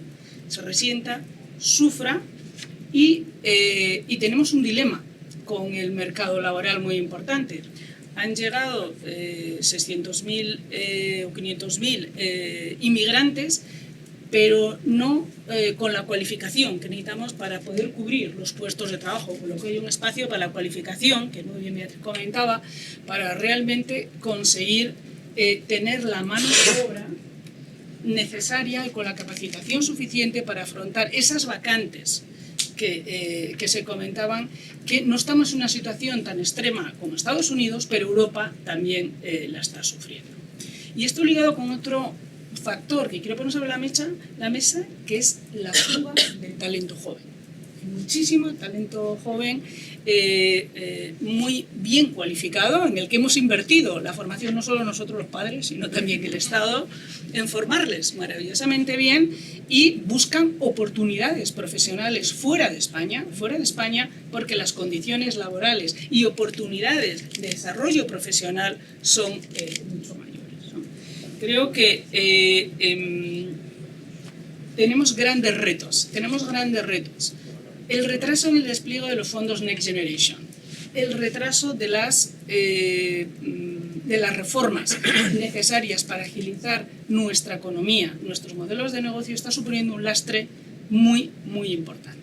se resienta, sufra y tenemos un dilema con el mercado laboral muy importante. Han llegado 600.000 o 500.000 inmigrantes, pero no con la cualificación que necesitamos para poder cubrir los puestos de trabajo, con lo que hay un espacio para la cualificación, que muy bien Beatriz comentaba, para realmente conseguir tener la mano de obra necesaria y con la capacitación suficiente para afrontar esas vacantes que se comentaban, que no estamos en una situación tan extrema como Estados Unidos, pero Europa también la está sufriendo. Y esto ligado con otro factor que quiero poner sobre la mesa, que es la fuga del talento joven. Muchísimo talento joven muy bien cualificado, en el que hemos invertido la formación no solo nosotros los padres, sino también el Estado, en formarles maravillosamente bien y buscan oportunidades profesionales fuera de España, porque las condiciones laborales y oportunidades de desarrollo profesional son mucho mayores. Creo que tenemos grandes retos. El retraso en el despliegue de los fondos Next Generation, el retraso de las reformas necesarias para agilizar nuestra economía, nuestros modelos de negocio, está suponiendo un lastre muy, muy importante.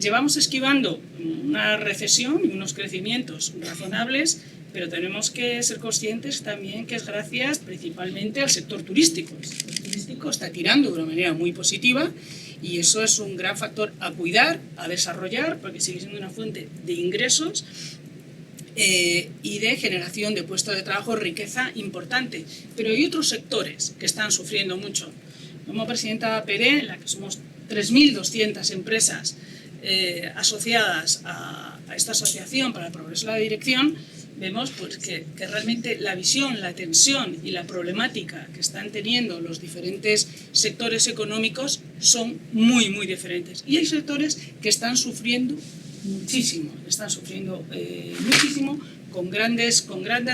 Llevamos esquivando una recesión y unos crecimientos razonables, pero tenemos que ser conscientes también que es gracias principalmente al sector turístico. El sector turístico está tirando de una manera muy positiva y eso es un gran factor a cuidar, a desarrollar, porque sigue siendo una fuente de ingresos y de generación de puestos de trabajo, riqueza importante. Pero hay otros sectores que están sufriendo mucho. Como presidenta de APD, en la que somos 3.200 empresas asociadas a esta asociación para el progreso de la dirección, vemos pues, que realmente la visión, la tensión y la problemática que están teniendo los diferentes sectores económicos son muy, muy diferentes. Y hay sectores que están sufriendo muchísimo, con grandes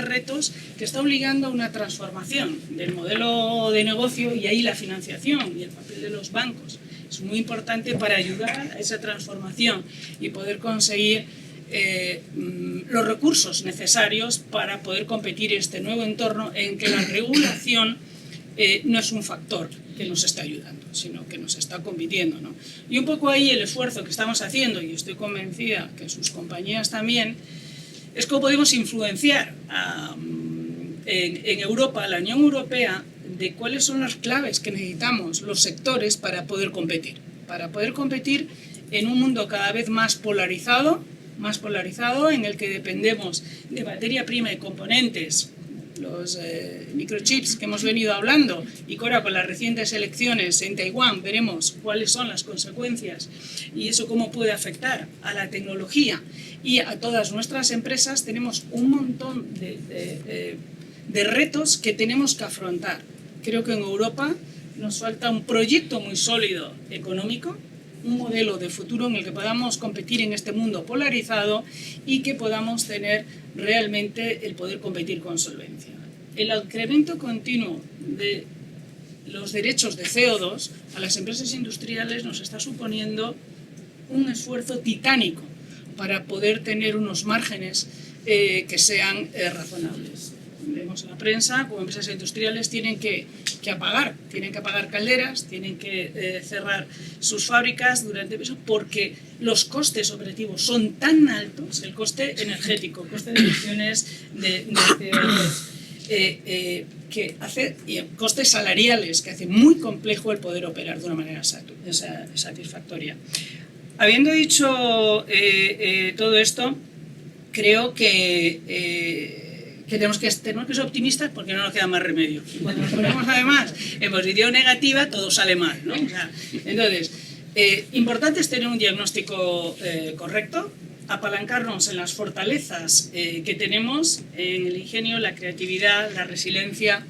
retos que está obligando a una transformación del modelo de negocio, y ahí la financiación y el papel de los bancos es muy importante para ayudar a esa transformación y poder conseguir los recursos necesarios para poder competir en este nuevo entorno en que la regulación no es un factor que nos está ayudando, sino que nos está compitiendo, ¿no? Y un poco ahí el esfuerzo que estamos haciendo, y estoy convencida que sus compañías también, es cómo podemos influenciar en Europa, la Unión Europea, de cuáles son las claves que necesitamos los sectores para poder competir en un mundo cada vez más polarizado, en el que dependemos de materia prima y componentes, los microchips que hemos venido hablando, y ahora con las recientes elecciones en Taiwán veremos cuáles son las consecuencias y eso cómo puede afectar a la tecnología y a todas nuestras empresas. Tenemos un montón de retos que tenemos que afrontar. Creo que en Europa nos falta un proyecto muy sólido económico, un modelo de futuro en el que podamos competir en este mundo polarizado y que podamos tener realmente el poder competir con solvencia. El incremento continuo de los derechos de CO2 a las empresas industriales nos está suponiendo un esfuerzo titánico para poder tener unos márgenes que sean razonables. Vemos en la prensa como empresas industriales tienen que apagar calderas, tienen que cerrar sus fábricas durante eso porque los costes operativos son tan altos, el coste energético, el coste de emisiones de CO2, que hace, y costes salariales, que hace muy complejo el poder operar de una manera satisfactoria. Habiendo dicho todo esto, creo que tenemos que ser optimistas porque no nos queda más remedio. Cuando nos ponemos además en posición negativa, todo sale mal, ¿no? O sea, entonces, importante es tener un diagnóstico correcto, apalancarnos en las fortalezas que tenemos, en el ingenio, la creatividad, la resiliencia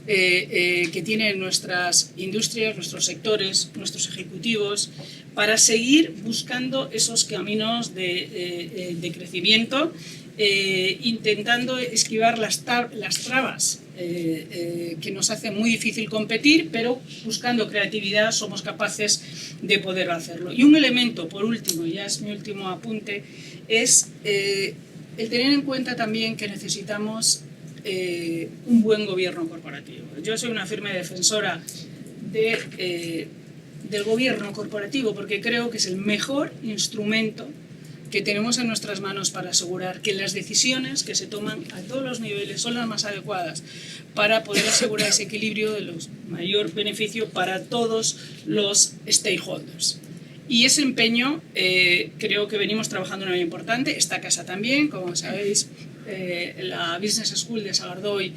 que tienen nuestras industrias, nuestros sectores, nuestros ejecutivos, para seguir buscando esos caminos de crecimiento, intentando esquivar las trabas que nos hacen muy difícil competir, pero buscando creatividad somos capaces de poder hacerlo. Y un elemento, por último, ya es mi último apunte, es el tener en cuenta también que necesitamos un buen gobierno corporativo. Yo soy una firme defensora del gobierno corporativo porque creo que es el mejor instrumento que tenemos en nuestras manos para asegurar que las decisiones que se toman a todos los niveles son las más adecuadas para poder asegurar ese equilibrio de los mayor beneficio para todos los stakeholders. Y ese empeño creo que venimos trabajando en una manera importante. Esta casa también, como sabéis, la Business School de Sagardoy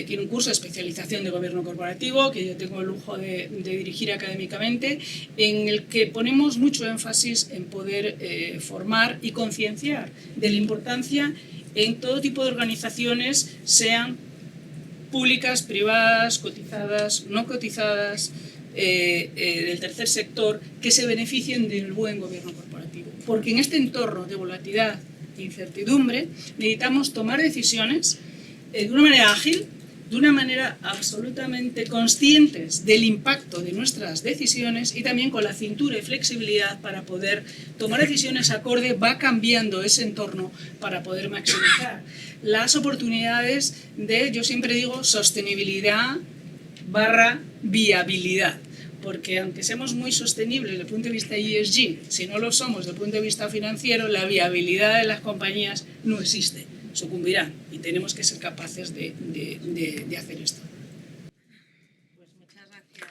tiene un curso de especialización de gobierno corporativo que yo tengo el lujo de dirigir académicamente, en el que ponemos mucho énfasis en poder formar y concienciar de la importancia en todo tipo de organizaciones, sean públicas, privadas, cotizadas, no cotizadas, del tercer sector, que se beneficien del buen gobierno corporativo. Porque en este entorno de volatilidad e incertidumbre necesitamos tomar decisiones de una manera ágil, de una manera absolutamente conscientes del impacto de nuestras decisiones y también con la cintura y flexibilidad para poder tomar decisiones acorde, va cambiando ese entorno para poder maximizar las oportunidades de, yo siempre digo, sostenibilidad / viabilidad. porque aunque seamos muy sostenibles desde el punto de vista ESG, si no lo somos desde el punto de vista financiero, la viabilidad de las compañías no existe, sucumbirán, y tenemos que ser capaces de hacer esto.
Pues muchas gracias.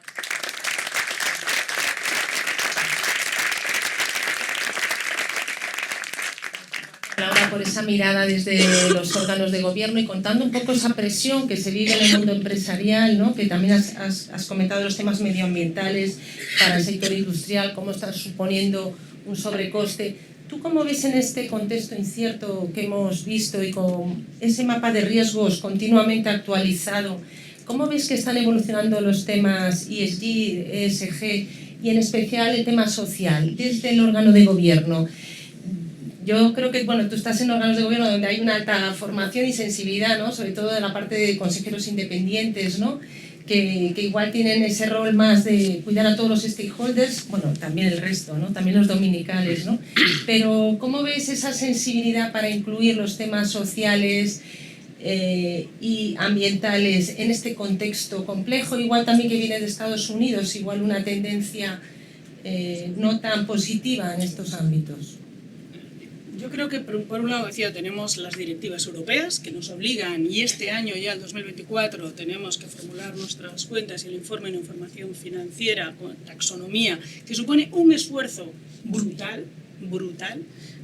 Laura, por esa mirada desde los órganos de gobierno y contando un poco esa presión que se vive en el mundo empresarial, ¿no? Que también has comentado los temas medioambientales para el sector industrial, cómo están suponiendo un sobrecoste. ¿Tú cómo ves en este contexto incierto que hemos visto y con ese mapa de riesgos continuamente actualizado, cómo ves que están evolucionando los temas ESG, ESG y en especial el tema social desde el órgano de gobierno? Yo creo que, bueno, tú estás en órganos de gobierno donde hay una alta formación y sensibilidad, ¿no? Sobre todo de la parte de consejeros independientes, ¿no? Que igual tienen ese rol más de cuidar a todos los stakeholders, bueno, también el resto, ¿no? También los dominicales, ¿no? Pero ¿cómo ves esa sensibilidad para incluir los temas sociales y ambientales en este contexto complejo? Igual también que viene de Estados Unidos, igual una tendencia no tan positiva en estos ámbitos.
Yo creo que, por un lado, decía, tenemos las directivas europeas que nos obligan, y este año ya, el 2024, tenemos que formular nuestras cuentas y el informe de información financiera con taxonomía, que supone un esfuerzo brutal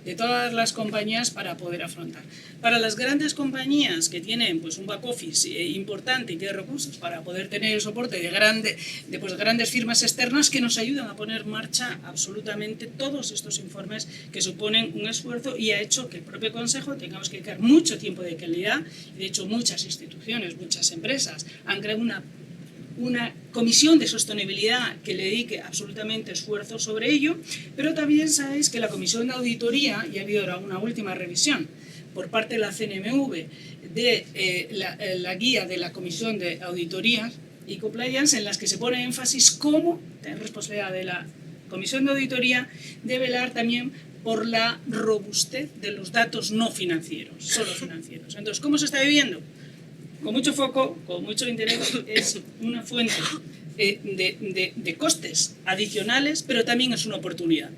de todas las compañías para poder afrontar. Para las grandes compañías que tienen pues, un back office importante y tienen recursos para poder tener el soporte de grandes firmas externas que nos ayudan a poner en marcha absolutamente todos estos informes que suponen un esfuerzo y ha hecho que el propio Consejo tengamos que dedicar mucho tiempo de calidad. De hecho, muchas instituciones, muchas empresas han creado una comisión de sostenibilidad que le dedique absolutamente esfuerzo sobre ello, pero también sabéis que la comisión de auditoría, y ha habido ahora una última revisión por parte de la CNMV de la guía de la comisión de auditorías y compliance, en las que se pone énfasis cómo, en responsabilidad de la comisión de auditoría, de velar también por la robustez de los datos no financieros, solo financieros. Entonces, ¿cómo se está viviendo? Con mucho foco, con mucho interés, es una fuente de costes adicionales, pero también es una oportunidad.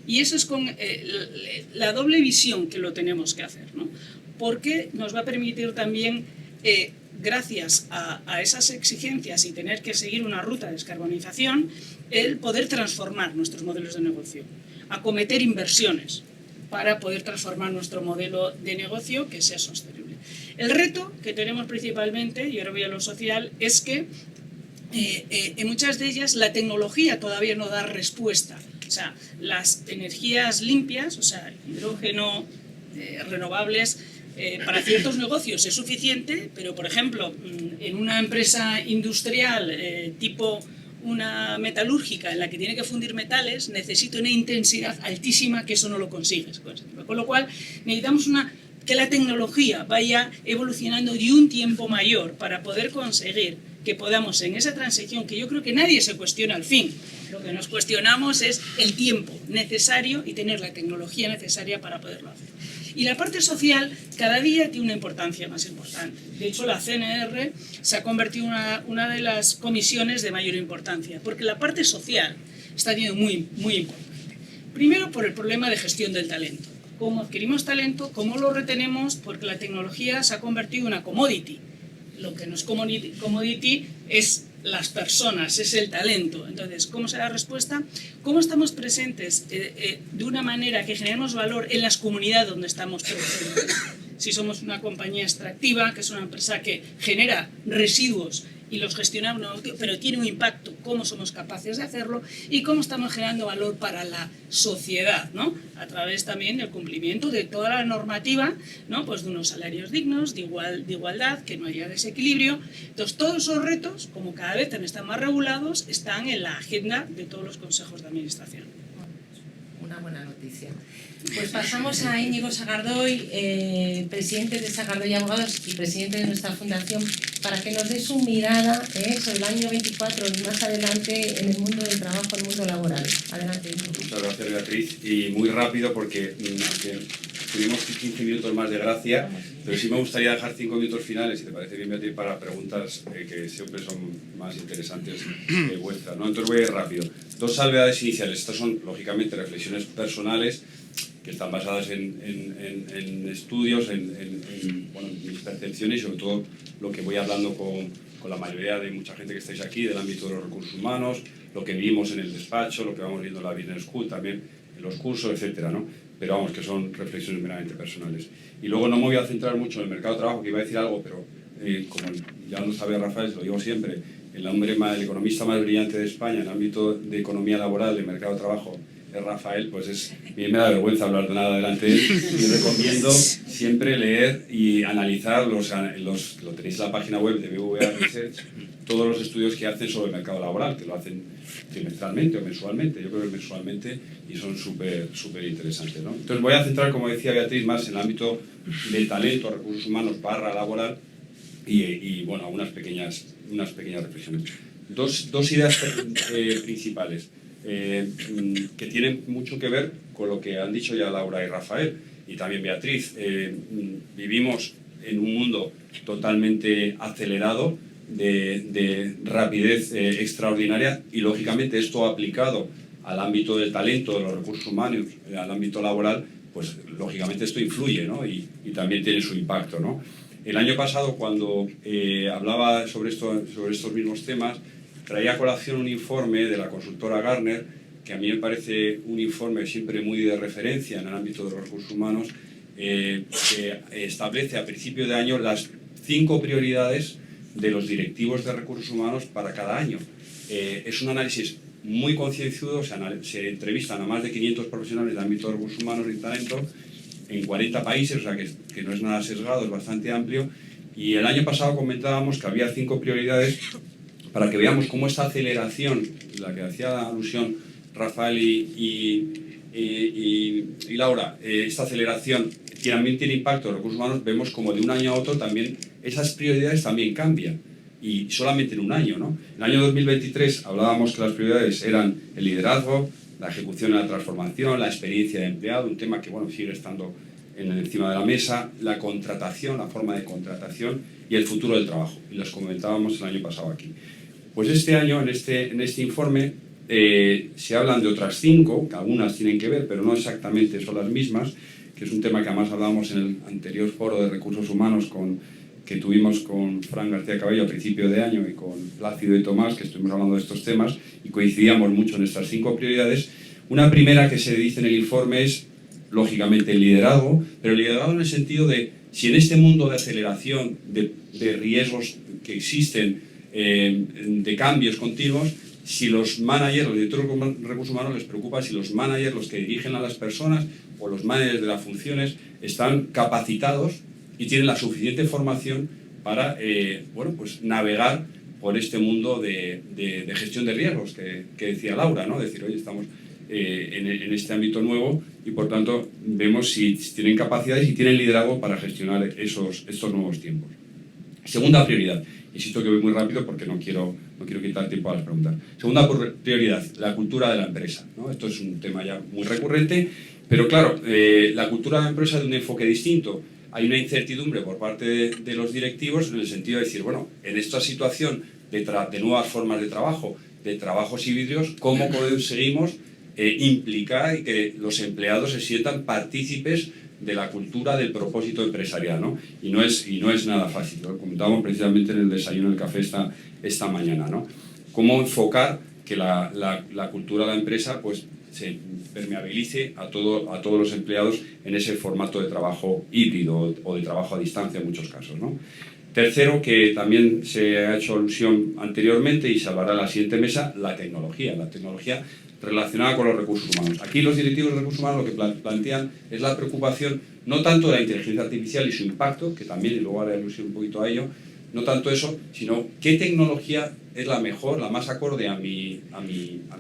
Y eso es con la doble visión que lo tenemos que hacer, ¿no? Porque nos va a permitir también, gracias a esas exigencias y tener que seguir una ruta de descarbonización, el poder transformar nuestros modelos de negocio, acometer inversiones para poder transformar nuestro modelo de negocio que sea sostenible. El reto que tenemos principalmente, y ahora voy a lo social, es que en muchas de ellas la tecnología todavía no da respuesta. O sea, las energías limpias, o sea, hidrógeno, renovables, para ciertos negocios es suficiente, pero por ejemplo, en una empresa industrial tipo una metalúrgica en la que tiene que fundir metales, necesita una intensidad altísima que eso no lo consigues. Con lo cual, necesitamos que la tecnología vaya evolucionando de un tiempo mayor para poder conseguir que podamos en esa transición, que yo creo que nadie se cuestiona al fin, lo que nos cuestionamos es el tiempo necesario y tener la tecnología necesaria para poderlo hacer. Y la parte social cada día tiene una importancia más importante. De hecho, la CNR se ha convertido en una de las comisiones de mayor importancia, porque la parte social está siendo muy, muy importante. Primero, por el problema de gestión del talento. Cómo adquirimos talento, cómo lo retenemos, porque la tecnología se ha convertido en una commodity. Lo que no es commodity es las personas, es el talento. Entonces, ¿cómo se da respuesta? ¿Cómo estamos presentes de una manera que generemos valor en las comunidades donde estamos presentes? Si somos una compañía extractiva, que es una empresa que genera residuos y los gestionamos, pero tiene un impacto, cómo somos capaces de hacerlo y cómo estamos generando valor para la sociedad, ¿no? A través también del cumplimiento de toda la normativa, ¿no? Pues de unos salarios dignos, de igualdad, que no haya desequilibrio. Entonces, todos esos retos, como cada vez están más regulados, están en la agenda de todos los consejos de administración.
Una buena noticia. Pues pasamos a Íñigo Sagardoy, presidente de Sagardoy Abogados y presidente de nuestra fundación, para que nos dé su mirada sobre el año 24 y más adelante en el mundo del trabajo, en el mundo laboral. Adelante, Íñigo.
Muchas gracias, Beatriz. Y muy rápido porque aunque tuvimos 15 minutos más de gracia, pero sí me gustaría dejar 5 minutos finales, si te parece bien, Beatriz, para preguntas que siempre son más interesantes vuestras, ¿no? Entonces voy a ir rápido. 2 salvedades iniciales. Estas son, lógicamente, reflexiones personales que están basadas en estudios, bueno, en mis percepciones y sobre todo lo que voy hablando con la mayoría de mucha gente que estáis aquí del ámbito de los recursos humanos, lo que vimos en el despacho, lo que vamos viendo en la Business School, también en los cursos, etcétera, ¿no? Pero vamos, que son reflexiones meramente personales. Y luego no me voy a centrar mucho en el mercado de trabajo, que iba a decir algo, pero como ya lo sabe Rafael, se lo digo siempre, el economista más brillante de España en el ámbito de economía laboral, de mercado de trabajo, es Rafael, pues me da vergüenza hablar de nada delante de él. Y recomiendo siempre leer y analizar lo tenéis en la página web de BVA Research, todos los estudios que hacen sobre el mercado laboral, que lo hacen trimestralmente o mensualmente, yo creo que mensualmente, y son súper interesantes, ¿no? Entonces voy a centrar, como decía Beatriz, más en el ámbito del talento, recursos humanos / laboral y bueno, unas pequeñas reflexiones. Dos ideas principales que tienen mucho que ver con lo que han dicho ya Laura y Rafael y también Beatriz. Vivimos en un mundo totalmente acelerado, de rapidez extraordinaria, y lógicamente esto aplicado al ámbito del talento, de los recursos humanos, al ámbito laboral, pues lógicamente esto influye, ¿no? y también tiene su impacto, ¿no? El año pasado, cuando hablaba sobre estos mismos temas, traía a colación un informe de la consultora Gartner, que a mí me parece un informe siempre muy de referencia en el ámbito de los recursos humanos, que establece a principio de año las 5 prioridades de los directivos de recursos humanos para cada año. Es un análisis muy concienzudo, se entrevistan a más de 500 profesionales del ámbito de recursos humanos y talento en 40 países, o sea que no es nada sesgado, es bastante amplio. Y el año pasado comentábamos que había 5 prioridades para que veamos cómo esta aceleración, la que hacía alusión Rafael y Laura, esta aceleración también tiene impacto en recursos humanos. Vemos como de un año a otro también esas prioridades también cambian, y solamente en un año, ¿no? En el año 2023 hablábamos que las prioridades eran el liderazgo, la ejecución y la transformación, la experiencia de empleado, un tema que bueno, sigue estando encima de la mesa, la contratación, la forma de contratación y el futuro del trabajo, y los comentábamos el año pasado aquí. Pues este año, en este informe, se hablan de otras 5, que algunas tienen que ver, pero no exactamente son las mismas, que es un tema que además hablábamos en el anterior foro de recursos humanos que tuvimos con Fran García Cabello a principio de año y con Plácido y Tomás, que estuvimos hablando de estos temas, y coincidíamos mucho en estas 5 prioridades. Una primera que se dice en el informe es, lógicamente, el liderazgo, pero el liderazgo en el sentido de, si en este mundo de aceleración, de riesgos que existen, de cambios continuos, si los managers, los directores de recursos humanos les preocupa si los managers, los que dirigen a las personas, o los managers de las funciones, están capacitados y tienen la suficiente formación para bueno, pues navegar por este mundo de gestión de riesgos que decía Laura, ¿no? Decir, oye, estamos en este ámbito nuevo y por tanto vemos si tienen capacidades y tienen liderazgo para gestionar estos nuevos tiempos. Segunda prioridad, insisto que voy muy rápido porque no quiero quitar tiempo a las preguntas. Segunda prioridad, la cultura de la empresa, ¿no? Esto es un tema ya muy recurrente, pero claro, la cultura de la empresa de un enfoque distinto. Hay una incertidumbre por parte de los directivos en el sentido de decir, bueno, en esta situación de nuevas formas de trabajo, de trabajos híbridos, ¿cómo conseguimos implicar y que los empleados se sientan partícipes de la cultura del propósito empresarial, ¿no? Y no es nada fácil. Lo comentábamos precisamente en el desayuno, en el café esta mañana, ¿no? Cómo enfocar que la cultura de la empresa pues se permeabilice a todos los empleados en ese formato de trabajo híbrido o de trabajo a distancia en muchos casos, ¿no? Tercero, que también se ha hecho alusión anteriormente y se hablará en la siguiente mesa, la tecnología relacionada con los recursos humanos. Aquí los directivos de recursos humanos lo que plantean es la preocupación no tanto de la inteligencia artificial y su impacto, que también, y luego haré alusión un poquito a ello, no tanto eso, sino qué tecnología es la mejor, la más acorde a mi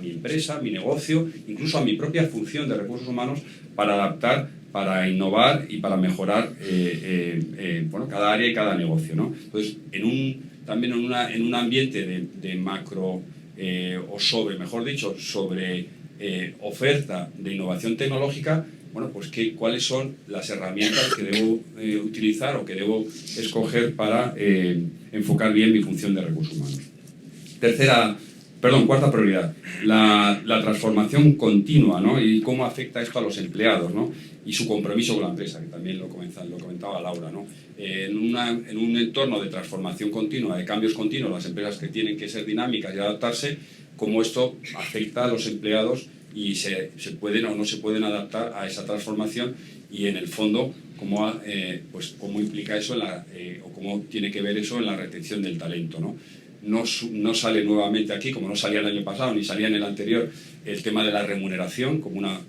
empresa, a mi negocio, incluso a mi propia función de recursos humanos, para adaptar, para innovar y para mejorar bueno, cada área y cada negocio, ¿no? Entonces, también en un ambiente de macro o sobre oferta de innovación tecnológica, bueno, pues cuáles son las herramientas que debo utilizar o que debo escoger para enfocar bien mi función de recursos humanos. Cuarta prioridad, la transformación continua, ¿no? Y cómo afecta esto a los empleados, ¿no? Y su compromiso con la empresa, que también lo comentaba Laura, ¿no? En un entorno de transformación continua, de cambios continuos, las empresas que tienen que ser dinámicas y adaptarse, cómo esto afecta a los empleados y se pueden o no se pueden adaptar a esa transformación, y en el fondo cómo implica eso o cómo tiene que ver eso en la retención del talento, ¿no? No sale nuevamente aquí, como no salía el año pasado ni salía en el anterior, el tema de la remuneración como una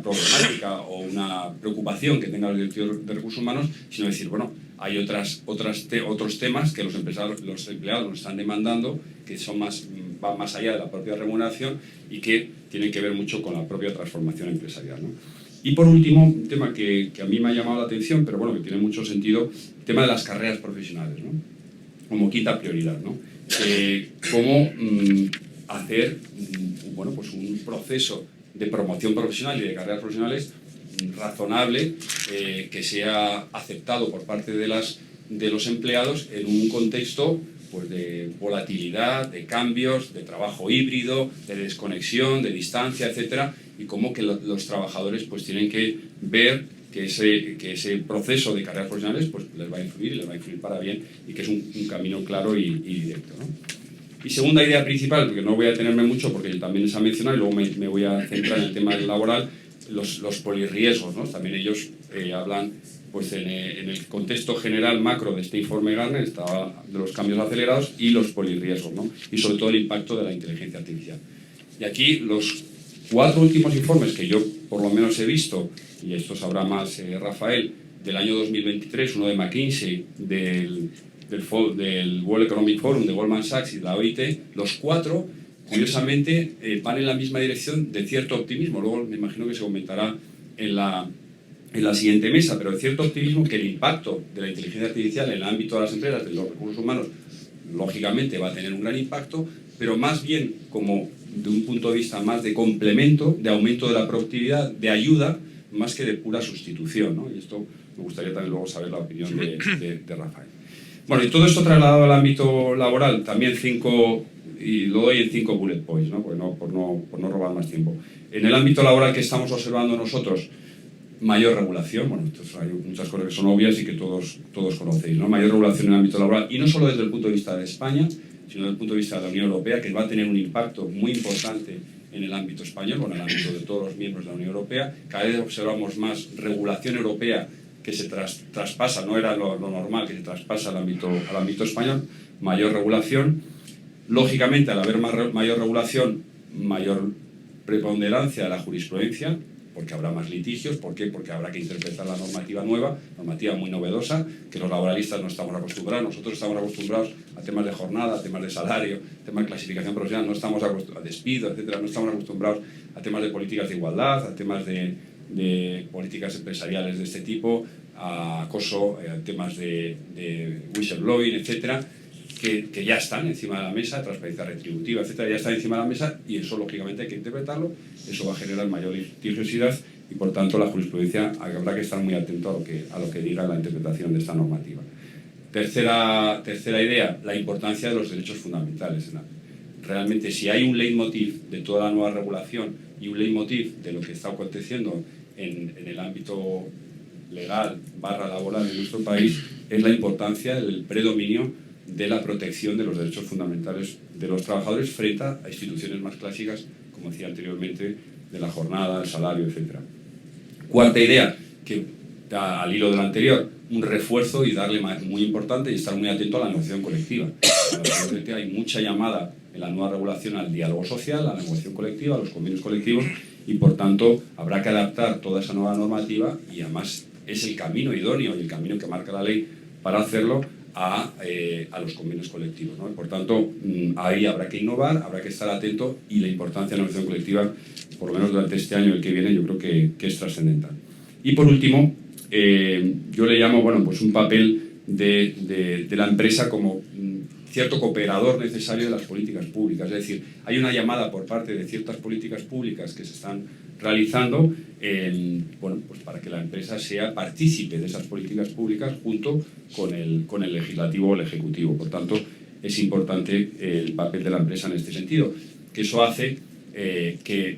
problemática o una preocupación que tenga el director de recursos humanos, sino decir, bueno, hay otros temas que los empleados nos están demandando, que van más allá de la propia remuneración y que tienen que ver mucho con la propia transformación empresarial, ¿no? Y por último, un tema que a mí me ha llamado la atención, pero bueno, que tiene mucho sentido, el tema de las carreras profesionales, ¿no? Como quinta prioridad, ¿no? Cómo hacer un proceso de promoción profesional y de carreras profesionales razonable, que sea aceptado por parte de los empleados en un contexto pues, de volatilidad, de cambios, de trabajo híbrido, de desconexión, de distancia, etcétera, y cómo que los trabajadores pues, tienen que ver que ese proceso de carreras profesionales pues, les va a influir y les va a influir para bien, y que es un camino claro y directo, ¿no? Y segunda idea principal, porque no voy a detenerme mucho porque también se ha mencionado y luego me voy a centrar en el tema laboral, los polirriesgos, ¿no? También ellos hablan pues, en el contexto general macro de este informe Gartner, de los cambios acelerados y los polirriesgos, ¿no? Y sobre todo el impacto de la inteligencia artificial. Y aquí los 4 últimos informes que yo por lo menos he visto, y esto sabrá más Rafael, del año 2023, uno de McKinsey, del World Economic Forum, de Goldman Sachs y de la OIT, los 4, curiosamente, van en la misma dirección de cierto optimismo. Luego me imagino que se comentará en la siguiente mesa, pero de cierto optimismo que el impacto de la inteligencia artificial en el ámbito de las empresas, de los recursos humanos, lógicamente va a tener un gran impacto, pero más bien como de un punto de vista más de complemento, de aumento de la productividad, de ayuda, más que de pura sustitución, ¿no? Y esto me gustaría también luego saber la opinión de Rafael. Bueno, y todo esto trasladado al ámbito laboral, también 5, y lo doy en 5 bullet points, ¿no? Pues por no robar más tiempo. En el ámbito laboral que estamos observando nosotros, mayor regulación, bueno, hay muchas cosas que son obvias y que todos conocéis, ¿no? Mayor regulación en el ámbito laboral, y no solo desde el punto de vista de España, sino desde el punto de vista de la Unión Europea, que va a tener un impacto muy importante en el ámbito español, bueno, en el ámbito de todos los miembros de la Unión Europea. Cada vez observamos más regulación europea que se traspasa, no era lo normal, que se traspasa al ámbito español, mayor regulación. Lógicamente, al haber mayor regulación, mayor preponderancia de la jurisprudencia, porque habrá más litigios. ¿Por qué? Porque habrá que interpretar la normativa nueva, normativa muy novedosa, que los laboralistas no estamos acostumbrados. Nosotros estamos acostumbrados a temas de jornada, a temas de salario, temas de clasificación profesional, no estamos acostumbrados a despido, etcétera. No estamos acostumbrados a temas de políticas de igualdad, a temas de políticas empresariales de este tipo, a acoso, a temas de whistleblowing, etcétera, que ya están encima de la mesa, transparencia retributiva, etcétera, ya están encima de la mesa, y eso lógicamente hay que interpretarlo. Eso va a generar mayor litigiosidad y por tanto la jurisprudencia habrá que estar muy atento a lo que diga la interpretación de esta normativa. Tercera idea, la importancia de los derechos fundamentales. Realmente, si hay un leitmotiv de toda la nueva regulación y un leitmotiv de lo que está aconteciendo en el ámbito legal / laboral en nuestro país, es la importancia del predominio de la protección de los derechos fundamentales de los trabajadores frente a instituciones más clásicas, como decía anteriormente, de la jornada, el salario, etc. Cuarta idea, que al hilo de la anterior, un refuerzo y darle muy importante y estar muy atento a la negociación colectiva. Hay mucha llamada en la nueva regulación al diálogo social, a la negociación colectiva, a los convenios colectivos, y por tanto habrá que adaptar toda esa nueva normativa, y además es el camino idóneo y el camino que marca la ley para hacerlo, a los convenios colectivos, ¿no? Por tanto, ahí habrá que innovar, habrá que estar atento, y la importancia de la negociación colectiva, por lo menos durante este año y el que viene, yo creo que es trascendental. Y por último, yo le llamo, bueno, pues un papel de la empresa como cierto cooperador necesario de las políticas públicas. Es decir, hay una llamada por parte de ciertas políticas públicas que se están realizando bueno, pues para que la empresa sea partícipe de esas políticas públicas junto con el legislativo o el ejecutivo. Por tanto, es importante el papel de la empresa en este sentido, que eso hace que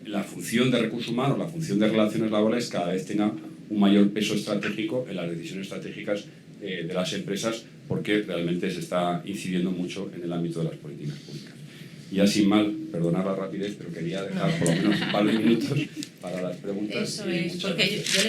la función de recursos humanos, la función de relaciones laborales cada vez tenga un mayor peso estratégico en las decisiones estratégicas de las empresas, porque realmente se está incidiendo mucho en el ámbito de las políticas públicas. Y ya sin mal, perdonad la rapidez, pero quería dejar por lo menos un par de minutos para las preguntas.
Eso es, porque yo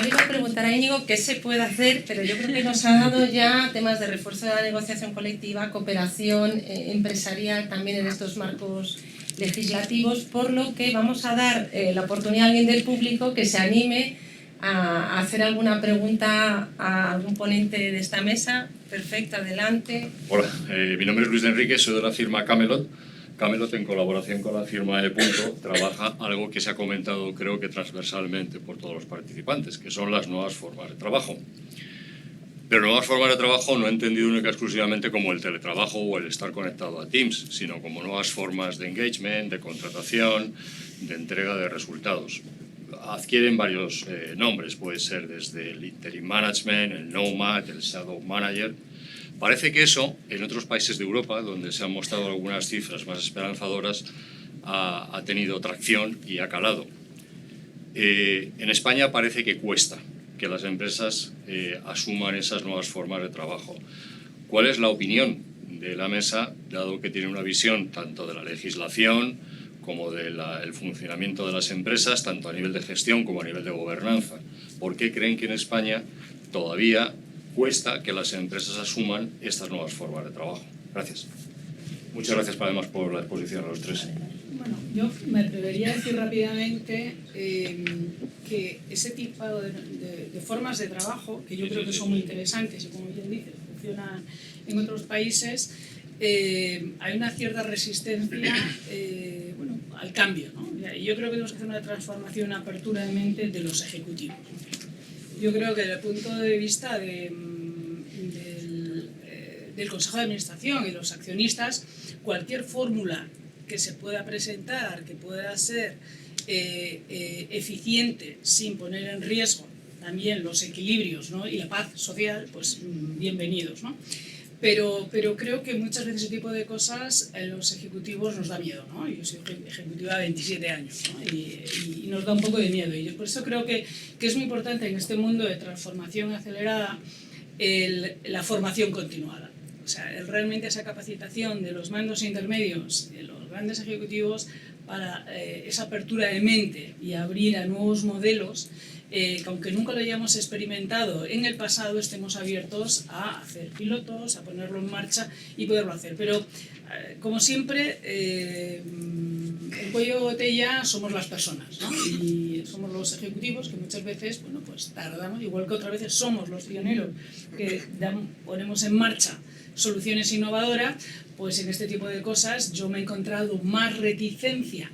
le iba a preguntar a Íñigo qué se puede hacer, pero yo creo que nos ha dado ya temas de refuerzo de la negociación colectiva, cooperación empresarial también en estos marcos legislativos, por lo que vamos a dar la oportunidad a alguien del público que se anime a hacer alguna pregunta a algún ponente de esta mesa. Perfecto, adelante.
Hola, mi nombre es Luis de Enrique, soy de la firma Camelot. Camelot, en colaboración con la firma E-Punto, trabaja algo que se ha comentado, creo que transversalmente por todos los participantes, que son las nuevas formas de trabajo. Pero nuevas formas de trabajo no he entendido única y exclusivamente como el teletrabajo o el estar conectado a Teams, sino como nuevas formas de engagement, de contratación, de entrega de resultados. Adquieren varios nombres, puede ser desde el interim management, el nomad, el shadow manager. Parece que eso, en otros países de Europa, donde se han mostrado algunas cifras más esperanzadoras, ha tenido tracción y ha calado. En España parece que cuesta que las empresas asuman esas nuevas formas de trabajo. ¿Cuál es la opinión de la mesa, dado que tiene una visión tanto de la legislación como del funcionamiento de las empresas, tanto a nivel de gestión como a nivel de gobernanza? ¿Por qué creen que en España todavía cuesta que las empresas asuman estas nuevas formas de trabajo? Gracias. Muchas gracias, además, por la exposición a los tres.
Bueno, yo me atrevería a decir rápidamente que ese tipo de formas de trabajo, que yo creo que son muy interesantes y, como bien dices, funcionan en otros países, hay una cierta resistencia bueno, al cambio, ¿no? Y yo creo que tenemos que hacer una transformación, una apertura de mente de los ejecutivos. Yo creo que desde el punto de vista del Consejo de Administración y los accionistas, cualquier fórmula que se pueda presentar, que pueda ser eficiente sin poner en riesgo también los equilibrios, ¿no?, y la paz social, pues bienvenidos, ¿no? Pero creo que muchas veces ese tipo de cosas a los ejecutivos nos da miedo, ¿no? Yo soy ejecutiva de 27 años, ¿no? y nos da un poco de miedo. Y yo por eso creo que es muy importante en este mundo de transformación acelerada la formación continuada. O sea, realmente esa capacitación de los mandos intermedios, de los grandes ejecutivos, para esa apertura de mente y abrir a nuevos modelos, que aunque nunca lo hayamos experimentado en el pasado, estemos abiertos a hacer pilotos, a ponerlo en marcha y poderlo hacer. Pero, como siempre, el cuello de botella somos las personas, ¿no? Y somos los ejecutivos que muchas veces, bueno, pues tardamos, igual que otras veces somos los pioneros que ponemos en marcha soluciones innovadoras, pues en este tipo de cosas yo me he encontrado más reticencia,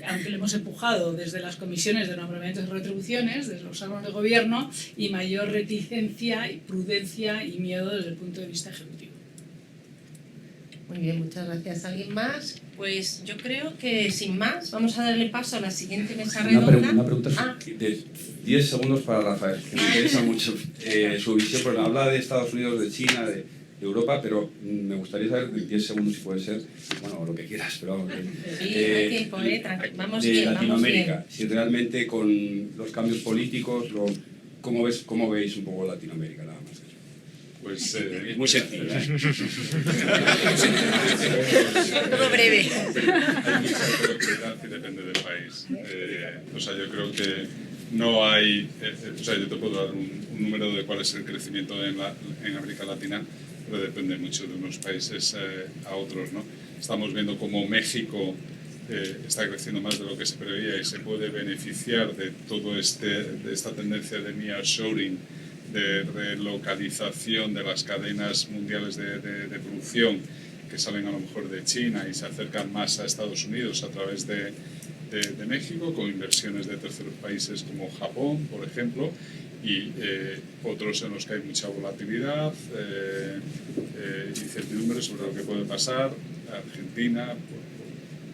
aunque lo hemos empujado desde las comisiones de nombramientos y retribuciones, desde los órganos de gobierno, y mayor reticencia y prudencia y miedo desde el punto de vista ejecutivo.
Muy bien, muchas gracias. ¿Alguien más? Pues yo creo que sin más vamos a darle paso a la siguiente mesa redonda.
Una pregunta de 10 segundos para Rafael, que me interesa mucho su visión, porque habla de Estados Unidos, de China, de Europa, pero me gustaría saber en 10 segundos si puede ser, bueno, lo que quieras, pero vamos,
sí, hay tiempo, vamos
de
bien,
Latinoamérica,
vamos bien.
si realmente con los cambios políticos, ¿cómo veis un poco Latinoamérica, nada más?
Pues es muy sencillo.
Todo breve.
Hay mucha heterogeneidad y depende del país. O sea, yo creo que no hay... o sea, yo te puedo dar un número de cuál es el crecimiento en América Latina, pero depende mucho de unos países a otros, ¿no? Estamos viendo cómo México está creciendo más de lo que se preveía y se puede beneficiar de todo de esta tendencia de nearshoring, de relocalización de las cadenas mundiales de producción que salen a lo mejor de China y se acercan más a Estados Unidos a través de de México, con inversiones de terceros países como Japón, por ejemplo, y otros en los que hay mucha volatilidad, incertidumbre sobre lo que puede pasar. Argentina,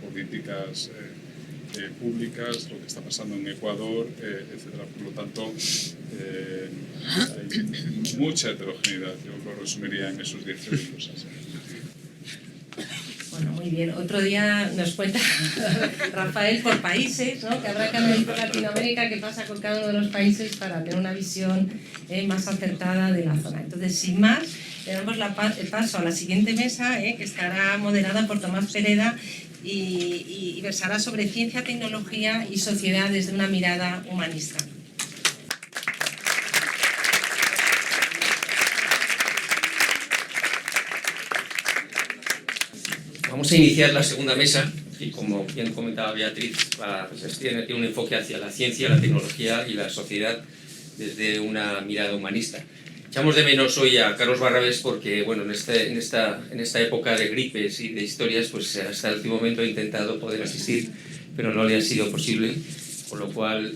por políticas públicas, lo que está pasando en Ecuador, etcétera. Por lo tanto, hay mucha heterogeneidad. Yo lo resumiría en esos 10 segundos.
Bueno, muy bien. Otro día nos cuenta Rafael por países, ¿no? Que habrá que analizar Latinoamérica, qué pasa con cada uno de los países para tener una visión más acertada de la zona. Entonces, sin más, le damos el paso a la siguiente mesa, que estará moderada por Tomás Pereda y versará sobre ciencia, tecnología y sociedad desde una mirada humanista.
Vamos a iniciar la segunda mesa y, como bien comentaba Beatriz, tiene un enfoque hacia la ciencia, la tecnología y la sociedad desde una mirada humanista. Echamos de menos hoy a Carlos Barrabés porque, bueno, en esta época de gripes y de historias, pues hasta el último momento he intentado poder asistir, pero no le ha sido posible, con lo cual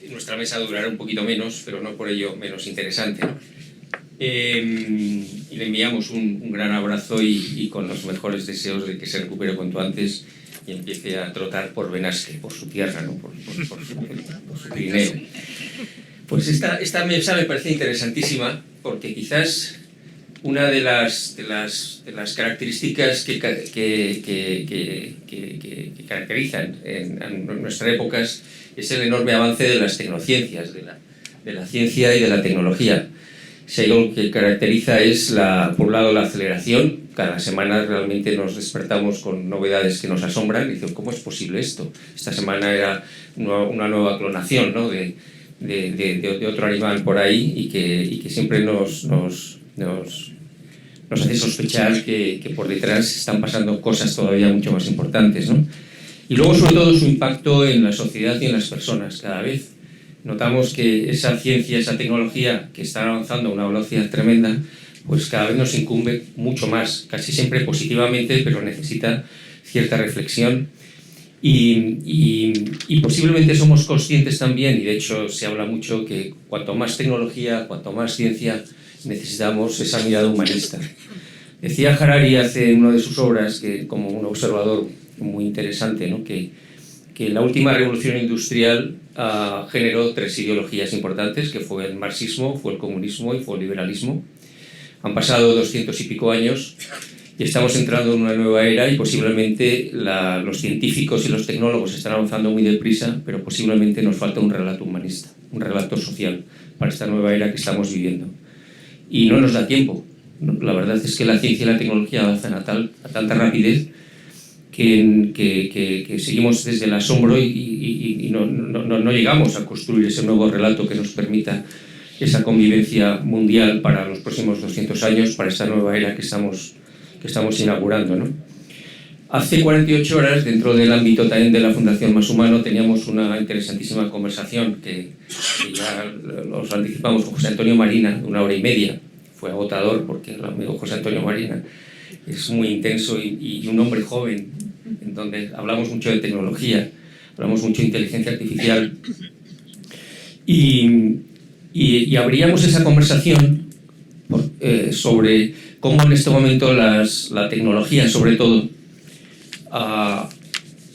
nuestra mesa durará un poquito menos, pero no por ello menos interesante, ¿no? Y le enviamos un gran abrazo y con los mejores deseos de que se recupere cuanto antes y empiece a trotar por Benasque, por su tierra, ¿no? por su Pirineo. Pues esta mesa me parece interesantísima porque quizás una de las características que caracterizan en nuestras épocas es el enorme avance de las tecnociencias, de la ciencia y de la tecnología. Si hay algo que caracteriza es, por un lado, la aceleración. Cada semana realmente nos despertamos con novedades que nos asombran y decimos, ¿cómo es posible esto? Esta semana era una nueva clonación, ¿no? de otro animal por ahí y que siempre nos hace sospechar que por detrás están pasando cosas todavía mucho más importantes, ¿no? Y luego, sobre todo, su impacto en la sociedad y en las personas. Cada vez notamos que esa ciencia, esa tecnología que está avanzando a una velocidad tremenda, pues cada vez nos incumbe mucho más, casi siempre positivamente, pero necesita cierta reflexión. Y posiblemente somos conscientes también, y de hecho se habla mucho, que cuanto más tecnología, cuanto más ciencia, necesitamos esa mirada humanista. Decía Harari en una de sus obras, que como un observador muy interesante, ¿no? que la última revolución industrial generó 3 ideologías importantes, que fue el marxismo, fue el comunismo y fue el liberalismo. Han pasado 200 y pico años y estamos entrando en una nueva era y posiblemente los científicos y los tecnólogos están avanzando muy deprisa, pero posiblemente nos falta un relato humanista, un relato social para esta nueva era que estamos viviendo. Y no nos da tiempo. La verdad es que la ciencia y la tecnología avanzan a tanta rapidez que seguimos desde el asombro y no llegamos a construir ese nuevo relato que nos permita esa convivencia mundial para los próximos 200 años, para esta nueva era que estamos inaugurando, ¿no? Hace 48 horas, dentro del ámbito también de la Fundación Más Humano, teníamos una interesantísima conversación que ya os anticipamos con José Antonio Marina, de 1 hora y media. Fue agotador porque el amigo José Antonio Marina es muy intenso y un hombre joven, en donde hablamos mucho de tecnología, hablamos mucho de inteligencia artificial y abríamos esa conversación sobre cómo en este momento la tecnología, sobre todo,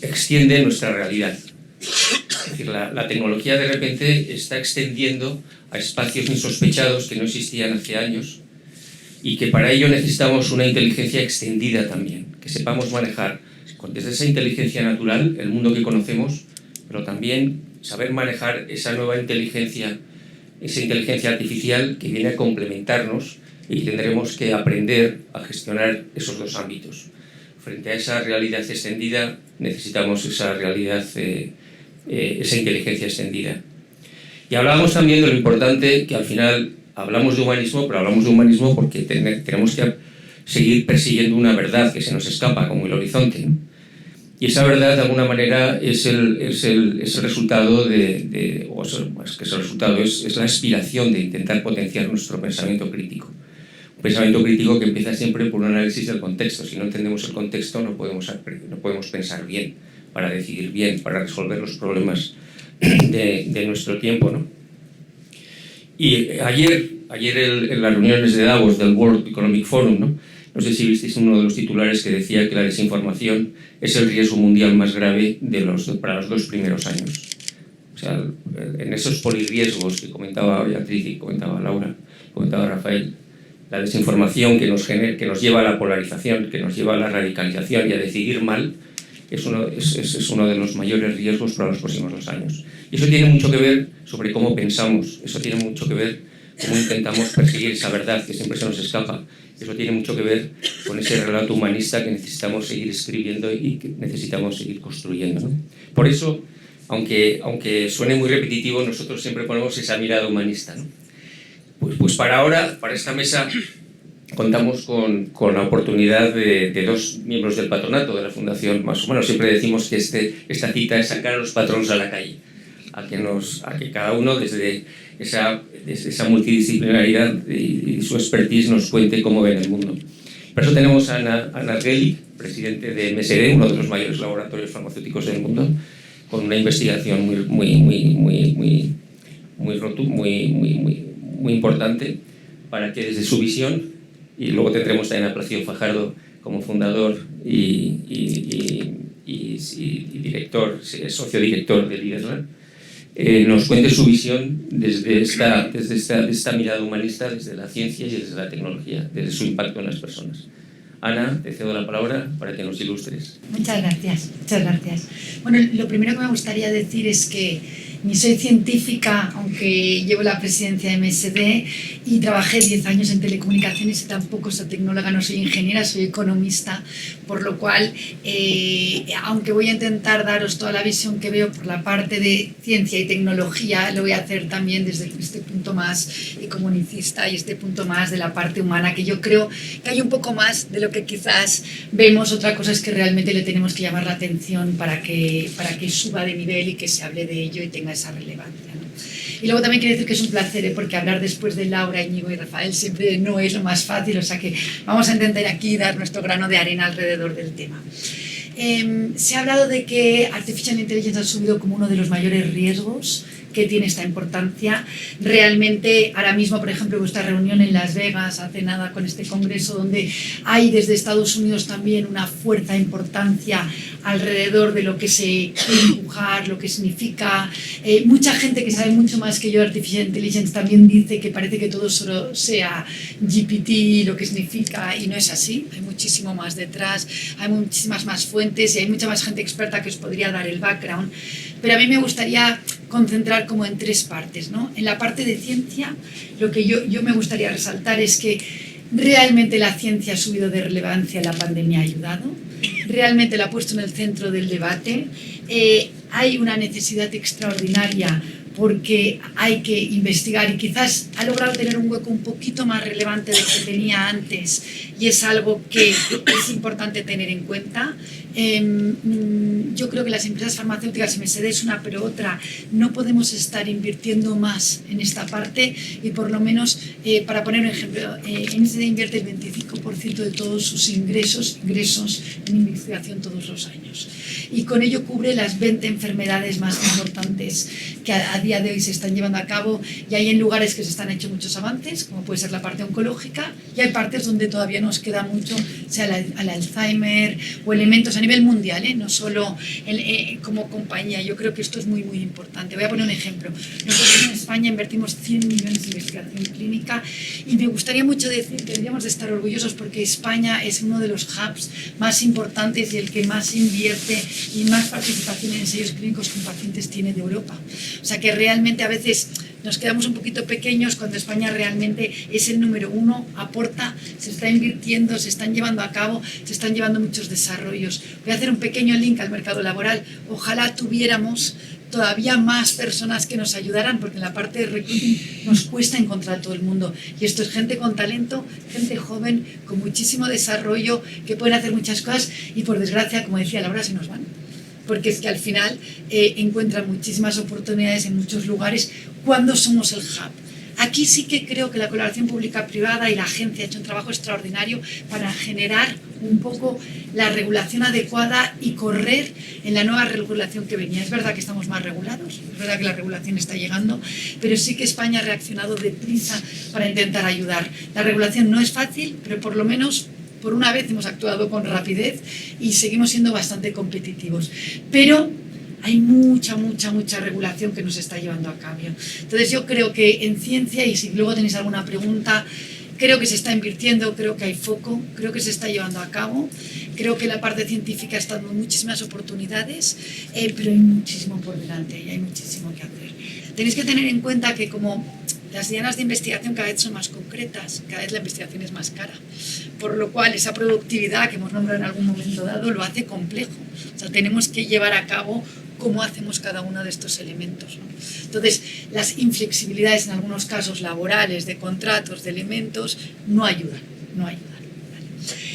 extiende nuestra realidad. Es decir, la tecnología de repente está extendiendo a espacios insospechados que no existían hace años y que para ello necesitamos una inteligencia extendida también, que sepamos manejar desde esa inteligencia natural el mundo que conocemos, pero también saber manejar esa nueva inteligencia, esa inteligencia artificial que viene a complementarnos y tendremos que aprender a gestionar esos 2 ámbitos. Frente a esa realidad extendida necesitamos esa realidad, esa inteligencia extendida. Y hablábamos también de lo importante que al final hablamos de humanismo, pero hablamos de humanismo porque tenemos que seguir persiguiendo una verdad que se nos escapa como el horizonte, ¿no? Y esa verdad, de alguna manera, es el resultado es la aspiración de intentar potenciar nuestro pensamiento crítico. Un pensamiento crítico que empieza siempre por un análisis del contexto. Si no entendemos el contexto, no podemos pensar bien, para decidir bien, para resolver los problemas de nuestro tiempo, ¿no? Y ayer en las reuniones de Davos del World Economic Forum, no sé si visteis uno de los titulares que decía que la desinformación es el riesgo mundial más grave para los 2 primeros años. O sea, en esos polirriesgos que comentaba Beatriz y comentaba Laura, comentaba Rafael, la desinformación que nos lleva a la polarización, que nos lleva a la radicalización y a decidir mal, es uno de los mayores riesgos para los próximos 2 años. Y eso tiene mucho que ver sobre cómo pensamos, eso tiene mucho que ver cómo intentamos perseguir esa verdad que siempre se nos escapa. Eso tiene mucho que ver con ese relato humanista que necesitamos seguir escribiendo y que necesitamos seguir construyendo, ¿no? Por eso, aunque suene muy repetitivo, nosotros siempre ponemos esa mirada humanista, ¿no? Pues para esta mesa contamos con la oportunidad de 2 miembros del patronato de la Fundación Más Humano. Siempre decimos que esta cita es sacar a los patronos a la calle, a que cada uno desde esa multidisciplinaridad y su expertise nos cuente cómo ven el mundo. Por eso tenemos a Ana Geli, presidente de MSD, uno de los mayores laboratorios farmacéuticos del mundo, con una investigación muy importante para que desde su visión, y luego tendremos también a Plácido Fajardo como fundador y director, socio director de Liderland, nos cuente su visión desde esta mirada humanista, desde la ciencia y desde la tecnología, desde su impacto en las personas. Ana, te cedo la palabra para que nos ilustres.
Muchas gracias, muchas gracias. Bueno, lo primero que me gustaría decir es que ni soy científica, aunque llevo la presidencia de MSD, y trabajé 10 años en telecomunicaciones y tampoco soy tecnóloga, no soy ingeniera, soy economista, por lo cual, aunque voy a intentar daros toda la visión que veo por la parte de ciencia y tecnología, lo voy a hacer también desde este punto más comunicista y este punto más de la parte humana, que yo creo que hay un poco más de lo que quizás vemos. Otra cosa es que realmente le tenemos que llamar la atención para que suba de nivel y que se hable de ello y tenga esa relevancia, ¿no? Y luego también quiero decir que es un placer, porque hablar después de Laura, Íñigo y Rafael siempre no es lo más fácil, o sea que vamos a intentar aquí dar nuestro grano de arena alrededor del tema. Se ha hablado de que Artificial Intelligence ha subido como uno de los mayores riesgos que tiene esta importancia. Realmente, ahora mismo, por ejemplo, vuestra reunión en Las Vegas, hace nada con este congreso, donde hay desde Estados Unidos también una fuerza importancia alrededor de lo que se quiere empujar, lo que significa. Mucha gente que sabe mucho más que yo de Artificial Intelligence también dice que parece que todo solo sea GPT, lo que significa, y no es así. Hay muchísimo más detrás, hay muchísimas más fuentes y hay mucha más gente experta que os podría dar el background. Pero a mí me gustaría concentrar como en 3 partes, ¿no? En la parte de ciencia, lo que yo me gustaría resaltar es que realmente la ciencia ha subido de relevancia, la pandemia ha ayudado, realmente la ha puesto en el centro del debate. Hay una necesidad extraordinaria porque hay que investigar y quizás ha logrado tener un hueco un poquito más relevante del que tenía antes, y es algo que es importante tener en cuenta. Yo creo que las empresas farmacéuticas, MSD es una, pero otra, no podemos estar invirtiendo más en esta parte, y por lo menos, para poner un ejemplo, MSD invierte el 25% de todos sus ingresos en investigación todos los años, y con ello cubre las 20 enfermedades más importantes que a día de hoy se están llevando a cabo, y hay en lugares que se están hecho muchos avances, como puede ser la parte oncológica, y hay partes donde todavía nos queda mucho, sea el Alzheimer o elementos a nivel mundial, no solo como compañía. Yo creo que esto es muy, muy importante. Voy a poner un ejemplo. Nosotros en España invertimos 100 millones en investigación clínica, y me gustaría mucho decir que deberíamos de estar orgullosos porque España es uno de los hubs más importantes y el que más invierte y más participación en ensayos clínicos con pacientes tiene de Europa. O sea que realmente a veces nos quedamos un poquito pequeños cuando España realmente es el número 1, aporta, se está invirtiendo, se están llevando a cabo, se están llevando muchos desarrollos. Voy a hacer un pequeño link al mercado laboral. Ojalá tuviéramos todavía más personas que nos ayudaran, porque en la parte de recruiting nos cuesta encontrar a todo el mundo, y esto es gente con talento, gente joven, con muchísimo desarrollo, que pueden hacer muchas cosas, y por desgracia, como decía Laura, se nos van, porque es que al final encuentran muchísimas oportunidades en muchos lugares cuando somos el hub. Aquí sí que creo que la colaboración pública-privada y la agencia ha hecho un trabajo extraordinario para generar un poco la regulación adecuada y correr en la nueva regulación que venía. Es verdad que estamos más regulados, es verdad que la regulación está llegando, pero sí que España ha reaccionado deprisa para intentar ayudar. La regulación no es fácil, pero por lo menos por una vez hemos actuado con rapidez y seguimos siendo bastante competitivos. Pero hay mucha regulación que nos está llevando a cabo. Entonces yo creo que en ciencia, y si luego tenéis alguna pregunta, creo que se está invirtiendo, creo que hay foco, creo que se está llevando a cabo, creo que la parte científica está dando muchísimas oportunidades, pero hay muchísimo por delante y hay muchísimo que hacer. Tenéis que tener en cuenta que como las dianas de investigación cada vez son más concretas, cada vez la investigación es más cara, por lo cual esa productividad que hemos nombrado en algún momento dado lo hace complejo. O sea, tenemos que llevar a cabo cómo hacemos cada uno de estos elementos, ¿no? Entonces, las inflexibilidades en algunos casos laborales, de contratos, de elementos, no ayudan. ¿Vale?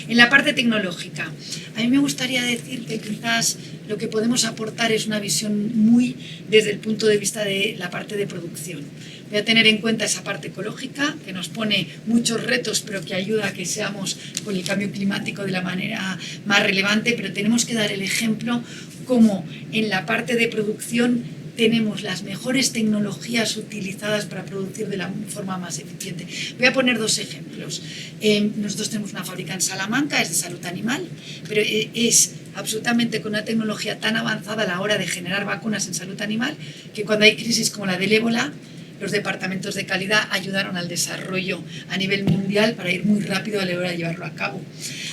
En la parte tecnológica, a mí me gustaría decir que quizás lo que podemos aportar es una visión muy desde el punto de vista de la parte de producción. Voy a tener en cuenta esa parte ecológica, que nos pone muchos retos, pero que ayuda a que seamos con el cambio climático de la manera más relevante, pero tenemos que dar el ejemplo como en la parte de producción tenemos las mejores tecnologías utilizadas para producir de la forma más eficiente. Voy a poner dos ejemplos. Nosotros tenemos una fábrica en Salamanca, es de salud animal, pero es absolutamente con una tecnología tan avanzada a la hora de generar vacunas en salud animal que cuando hay crisis como la del ébola, los departamentos de calidad ayudaron al desarrollo a nivel mundial para ir muy rápido a la hora de llevarlo a cabo.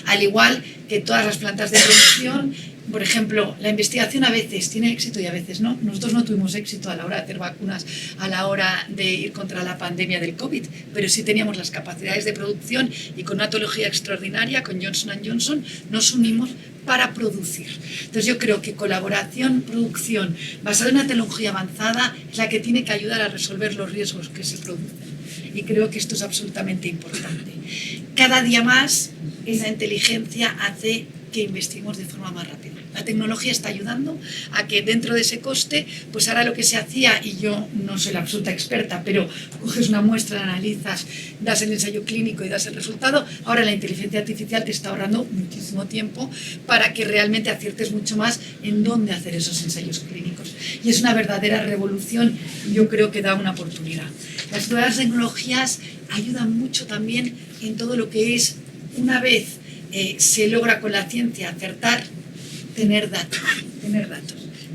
Al igual que todas las plantas de producción, por ejemplo, la investigación a veces tiene éxito y a veces no. Nosotros no tuvimos éxito a la hora de hacer vacunas, a la hora de ir contra la pandemia del COVID, pero sí teníamos las capacidades de producción y con una tecnología extraordinaria, con Johnson & Johnson, nos unimos para producir. Entonces yo creo que colaboración, producción, basada en una tecnología avanzada, es la que tiene que ayudar a resolver los riesgos que se producen. Y creo que esto es absolutamente importante. Cada día más esa inteligencia hace que investiguemos de forma más rápida. La tecnología está ayudando a que dentro de ese coste, pues ahora lo que se hacía, y yo no soy la absoluta experta, pero coges una muestra, la analizas, das el ensayo clínico y das el resultado, ahora la inteligencia artificial te está ahorrando muchísimo tiempo para que realmente aciertes mucho más en dónde hacer esos ensayos clínicos. Y es una verdadera revolución y yo creo que da una oportunidad. Las nuevas tecnologías ayudan mucho también en todo lo que es, una vez se logra con la ciencia acertar, tener datos.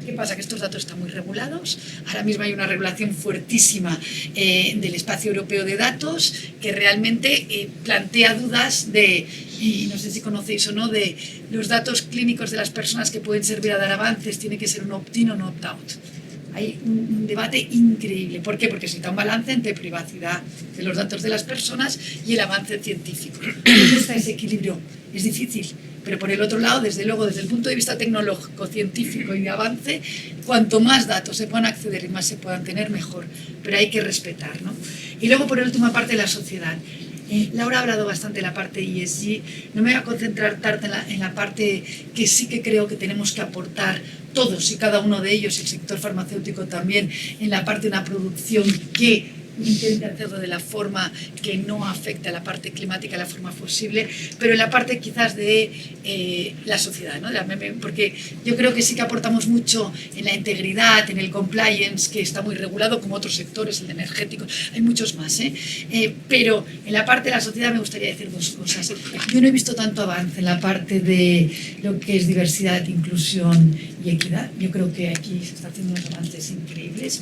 ¿Qué pasa? Que estos datos están muy regulados. Ahora mismo hay una regulación fuertísima del espacio europeo de datos que realmente plantea dudas de, y no sé si conocéis o no, de los datos clínicos de las personas que pueden servir a dar avances, tiene que ser un opt-in o un opt-out. Hay un debate increíble. ¿Por qué? Porque se necesita un balance entre privacidad de los datos de las personas y el avance científico. ¿Dónde está ese equilibrio? Es difícil, pero por el otro lado, desde luego, desde el punto de vista tecnológico, científico y de avance, cuanto más datos se puedan acceder y más se puedan tener, mejor. Pero hay que respetar, ¿no? Y luego, por última parte, la sociedad. Laura ha hablado bastante de la parte ESG, no me voy a concentrar tanto en la parte que sí que creo que tenemos que aportar todos y cada uno de ellos, el sector farmacéutico también, en la parte de una producción que intente hacerlo de la forma que no afecte a la parte climática de la forma posible, pero en la parte quizás de la sociedad, ¿no? Porque yo creo que sí que aportamos mucho en la integridad, en el compliance, que está muy regulado, como otros sectores, el de energéticos, hay muchos más, pero en la parte de la sociedad me gustaría decir dos cosas. Yo no he visto tanto avance en la parte de lo que es diversidad, inclusión y equidad. Yo creo que aquí se están haciendo unos avances increíbles.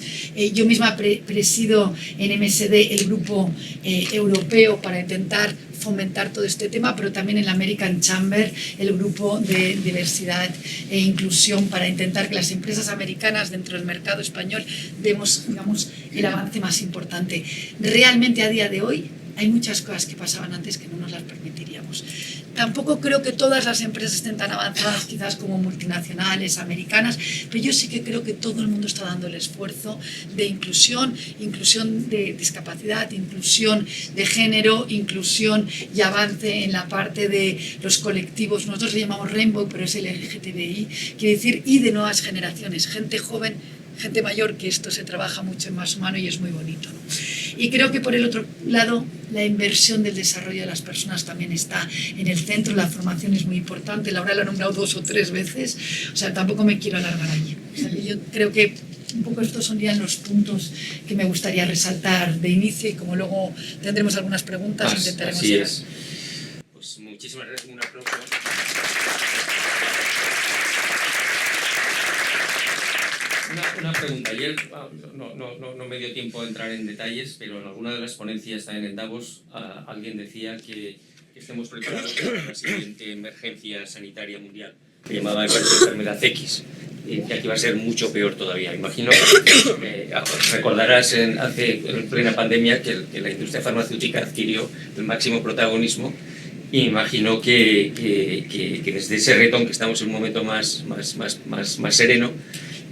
Yo misma presido en MSD el grupo europeo para intentar fomentar todo este tema, pero también en la American Chamber el grupo de diversidad e inclusión para intentar que las empresas americanas dentro del mercado español demos, digamos, el avance más importante. Realmente a día de hoy hay muchas cosas que pasaban antes que no nos las permitiríamos. Tampoco creo que todas las empresas estén tan avanzadas quizás como multinacionales, americanas, pero yo sí que creo que todo el mundo está dando el esfuerzo de inclusión de discapacidad, inclusión de género, inclusión y avance en la parte de los colectivos. Nosotros le llamamos Rainbow, pero es el LGTBI, quiere decir y de nuevas generaciones, gente joven, gente mayor, que esto se trabaja mucho en más humano y es muy bonito, ¿no? Y creo que por el otro lado, la inversión del desarrollo de las personas también está en el centro, la formación es muy importante, Laura lo ha nombrado 2 o 3 veces, o sea, tampoco me quiero alargar allí. O sea, yo creo que un poco estos son ya los puntos que me gustaría resaltar de inicio y como luego tendremos algunas preguntas, intentaremos...
Así es. Pues muchísimas gracias, un aplauso. Una pregunta. Ayer no me dio tiempo de entrar en detalles, pero en alguna de las ponencias también en Davos alguien decía que estemos preparados para la siguiente emergencia sanitaria mundial, que llamaba el enfermedad X, y decía que iba a ser mucho peor todavía. Imagino que recordarás en plena pandemia que la industria farmacéutica adquirió el máximo protagonismo. Y imagino que desde ese reto, aunque estamos en un momento más sereno,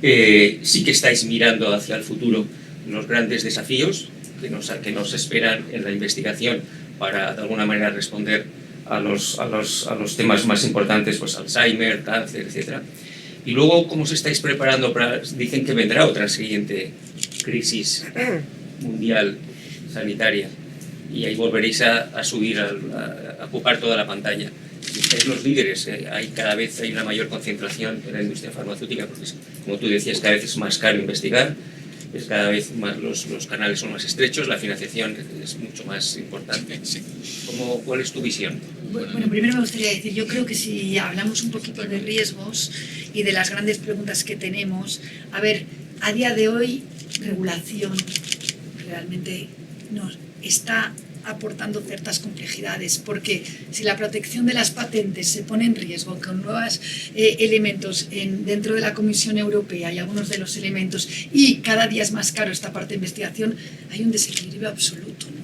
sí que estáis mirando hacia el futuro los grandes desafíos que nos esperan en la investigación para de alguna manera responder a los temas más importantes, pues Alzheimer, cáncer, etc. Y luego, ¿cómo os estáis preparando para...? Dicen que vendrá otra siguiente crisis mundial sanitaria y ahí volveréis a subir, a ocupar toda la pantalla. Estáis los líderes, cada vez hay una mayor concentración en la industria farmacéutica, porque como tú decías, cada vez es más caro investigar, es cada vez más los canales son más estrechos, la financiación es mucho más importante. ¿Cuál es tu visión?
Bueno, primero me gustaría decir, yo creo que si hablamos un poquito de riesgos y de las grandes preguntas que tenemos, a ver, a día de hoy, regulación realmente nos está aportando ciertas complejidades, porque si la protección de las patentes se pone en riesgo con nuevos elementos dentro de la Comisión Europea y algunos de los elementos, y cada día es más caro esta parte de investigación, hay un desequilibrio absoluto, ¿no?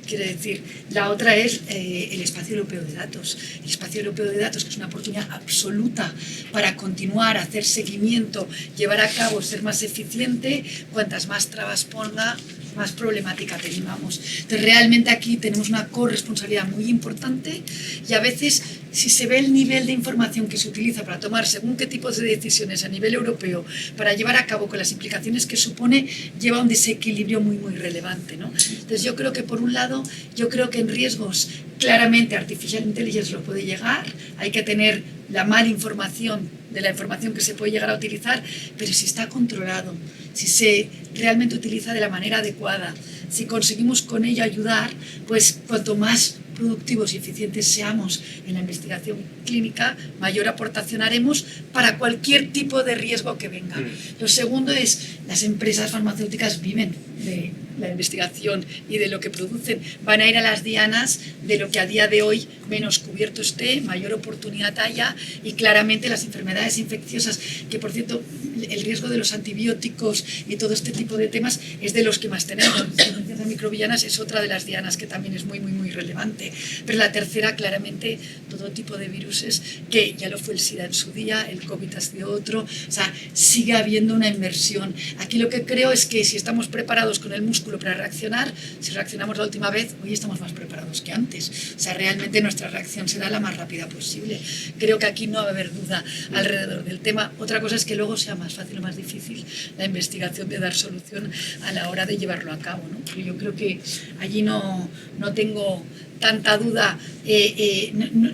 Quiere decir, la otra es el espacio europeo de datos. El espacio europeo de datos, que es una oportunidad absoluta para continuar, hacer seguimiento, llevar a cabo, ser más eficiente, cuantas más trabas ponga, más problemática tenemos. Entonces, realmente aquí tenemos una corresponsabilidad muy importante y a veces, si se ve el nivel de información que se utiliza para tomar según qué tipos de decisiones a nivel europeo, para llevar a cabo con las implicaciones que supone, lleva a un desequilibrio muy, muy relevante, ¿no? Entonces, yo creo que por un lado, yo creo que en riesgos, claramente Artificial Intelligence lo puede llegar, hay que tener la mala información de la información que se puede llegar a utilizar, pero si está controlado, si se realmente utiliza de la manera adecuada, si conseguimos con ello ayudar, pues cuanto más productivos y eficientes seamos en la investigación clínica, mayor aportación haremos para cualquier tipo de riesgo que venga. Lo segundo es, las empresas farmacéuticas viven de la investigación y de lo que producen, van a ir a las dianas de lo que a día de hoy menos cubierto esté, mayor oportunidad haya, y claramente las enfermedades infecciosas, que por cierto el riesgo de los antibióticos y todo este tipo de temas es de los que más tenemos. Las resistencias microbianas es otra de las dianas que también es muy, muy, muy relevante. Pero la tercera, claramente, todo tipo de viruses, que ya lo fue el SIDA en su día, el COVID ha sido otro, o sea, sigue habiendo una inversión. Aquí lo que creo es que si estamos preparados con el músculo para reaccionar, si reaccionamos la última vez, hoy estamos más preparados que antes. O sea, realmente nuestra reacción será la más rápida posible. Creo que aquí no va a haber duda alrededor del tema. Otra cosa es que luego sea más fácil o más difícil la investigación de dar solución a la hora de llevarlo a cabo, ¿no? Pero yo creo que allí no tengo tanta duda,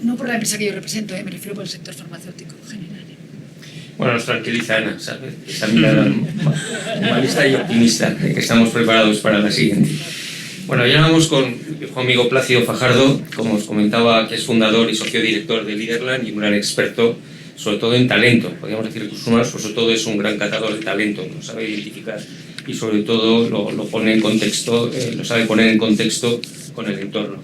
no por la empresa que yo represento, me refiero por el sector farmacéutico en general.
Bueno, nos tranquiliza Ana, ¿sabes? Esa mirada humanista y optimista, de que estamos preparados para la siguiente. Bueno, ya vamos con mi amigo Plácido Fajardo, como os comentaba, que es fundador y socio director de Leaderland y un gran experto, sobre todo en talento. Podríamos decir recursos humanos, pero sobre todo es un gran catador de talento, lo sabe identificar y sobre todo lo pone en contexto, lo sabe poner en contexto con el entorno.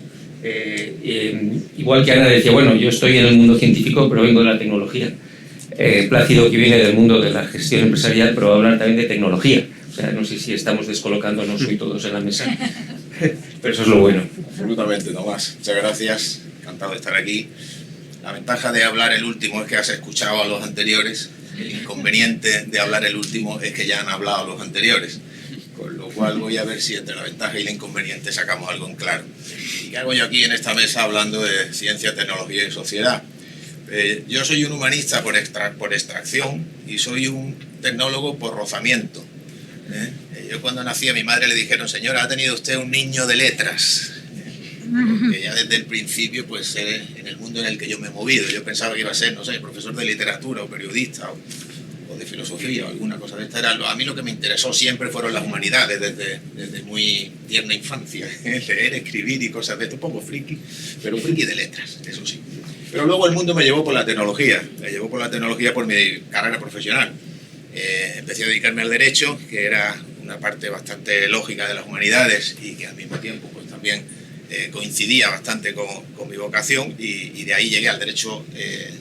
Igual que Ana decía, bueno, yo estoy en el mundo científico, pero vengo de la tecnología. Plácido, que viene del mundo de la gestión empresarial, pero va a hablar también de tecnología. O sea, no sé si estamos descolocándonos hoy todos en la mesa, pero eso es lo bueno.
Absolutamente, Tomás. Muchas gracias. Encantado de estar aquí. La ventaja de hablar el último es que has escuchado a los anteriores. El inconveniente de hablar el último es que ya han hablado los anteriores. Con lo cual voy a ver si entre la ventaja y el inconveniente sacamos algo en claro. ¿Y qué hago yo aquí en esta mesa hablando de ciencia, tecnología y sociedad? Yo soy un humanista por extracción y soy un tecnólogo por rozamiento. Yo cuando nací a mi madre le dijeron, señora, ha tenido usted un niño de letras. Porque ya desde el principio, pues en el mundo en el que yo me he movido, yo pensaba que iba a ser, no sé, profesor de literatura o periodista o de filosofía o alguna cosa de esta. A mí lo que me interesó siempre fueron las humanidades, desde muy tierna infancia. Leer, escribir y cosas de esto, un poco friki, pero friki de letras, eso sí. Pero luego el mundo me llevó por la tecnología, por mi carrera profesional. Empecé a dedicarme al derecho, que era una parte bastante lógica de las humanidades y que al mismo tiempo pues también coincidía bastante con mi vocación, y de ahí llegué al derecho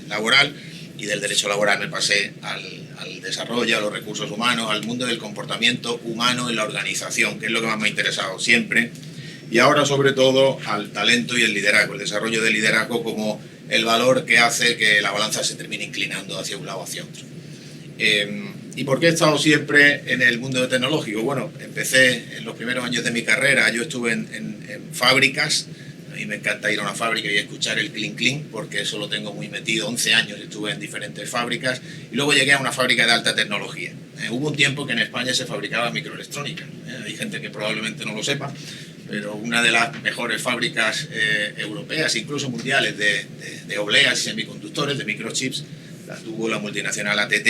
laboral, y del derecho laboral me pasé al desarrollo, a los recursos humanos, al mundo del comportamiento humano en la organización, que es lo que más me ha interesado siempre, y ahora sobre todo al talento y el liderazgo, el desarrollo del liderazgo como el valor que hace que la balanza se termine inclinando hacia un lado o hacia otro. ¿Y por qué he estado siempre en el mundo tecnológico? Bueno, empecé en los primeros años de mi carrera, yo estuve en fábricas. A mí me encanta ir a una fábrica y escuchar el clink clink, porque eso lo tengo muy metido. 11 años estuve en diferentes fábricas y luego llegué a una fábrica de alta tecnología. Hubo un tiempo que en España se fabricaba microelectrónica. Hay gente que probablemente no lo sepa, pero una de las mejores fábricas europeas, incluso mundiales, de obleas y semiconductores, de microchips, la tuvo la multinacional ATT,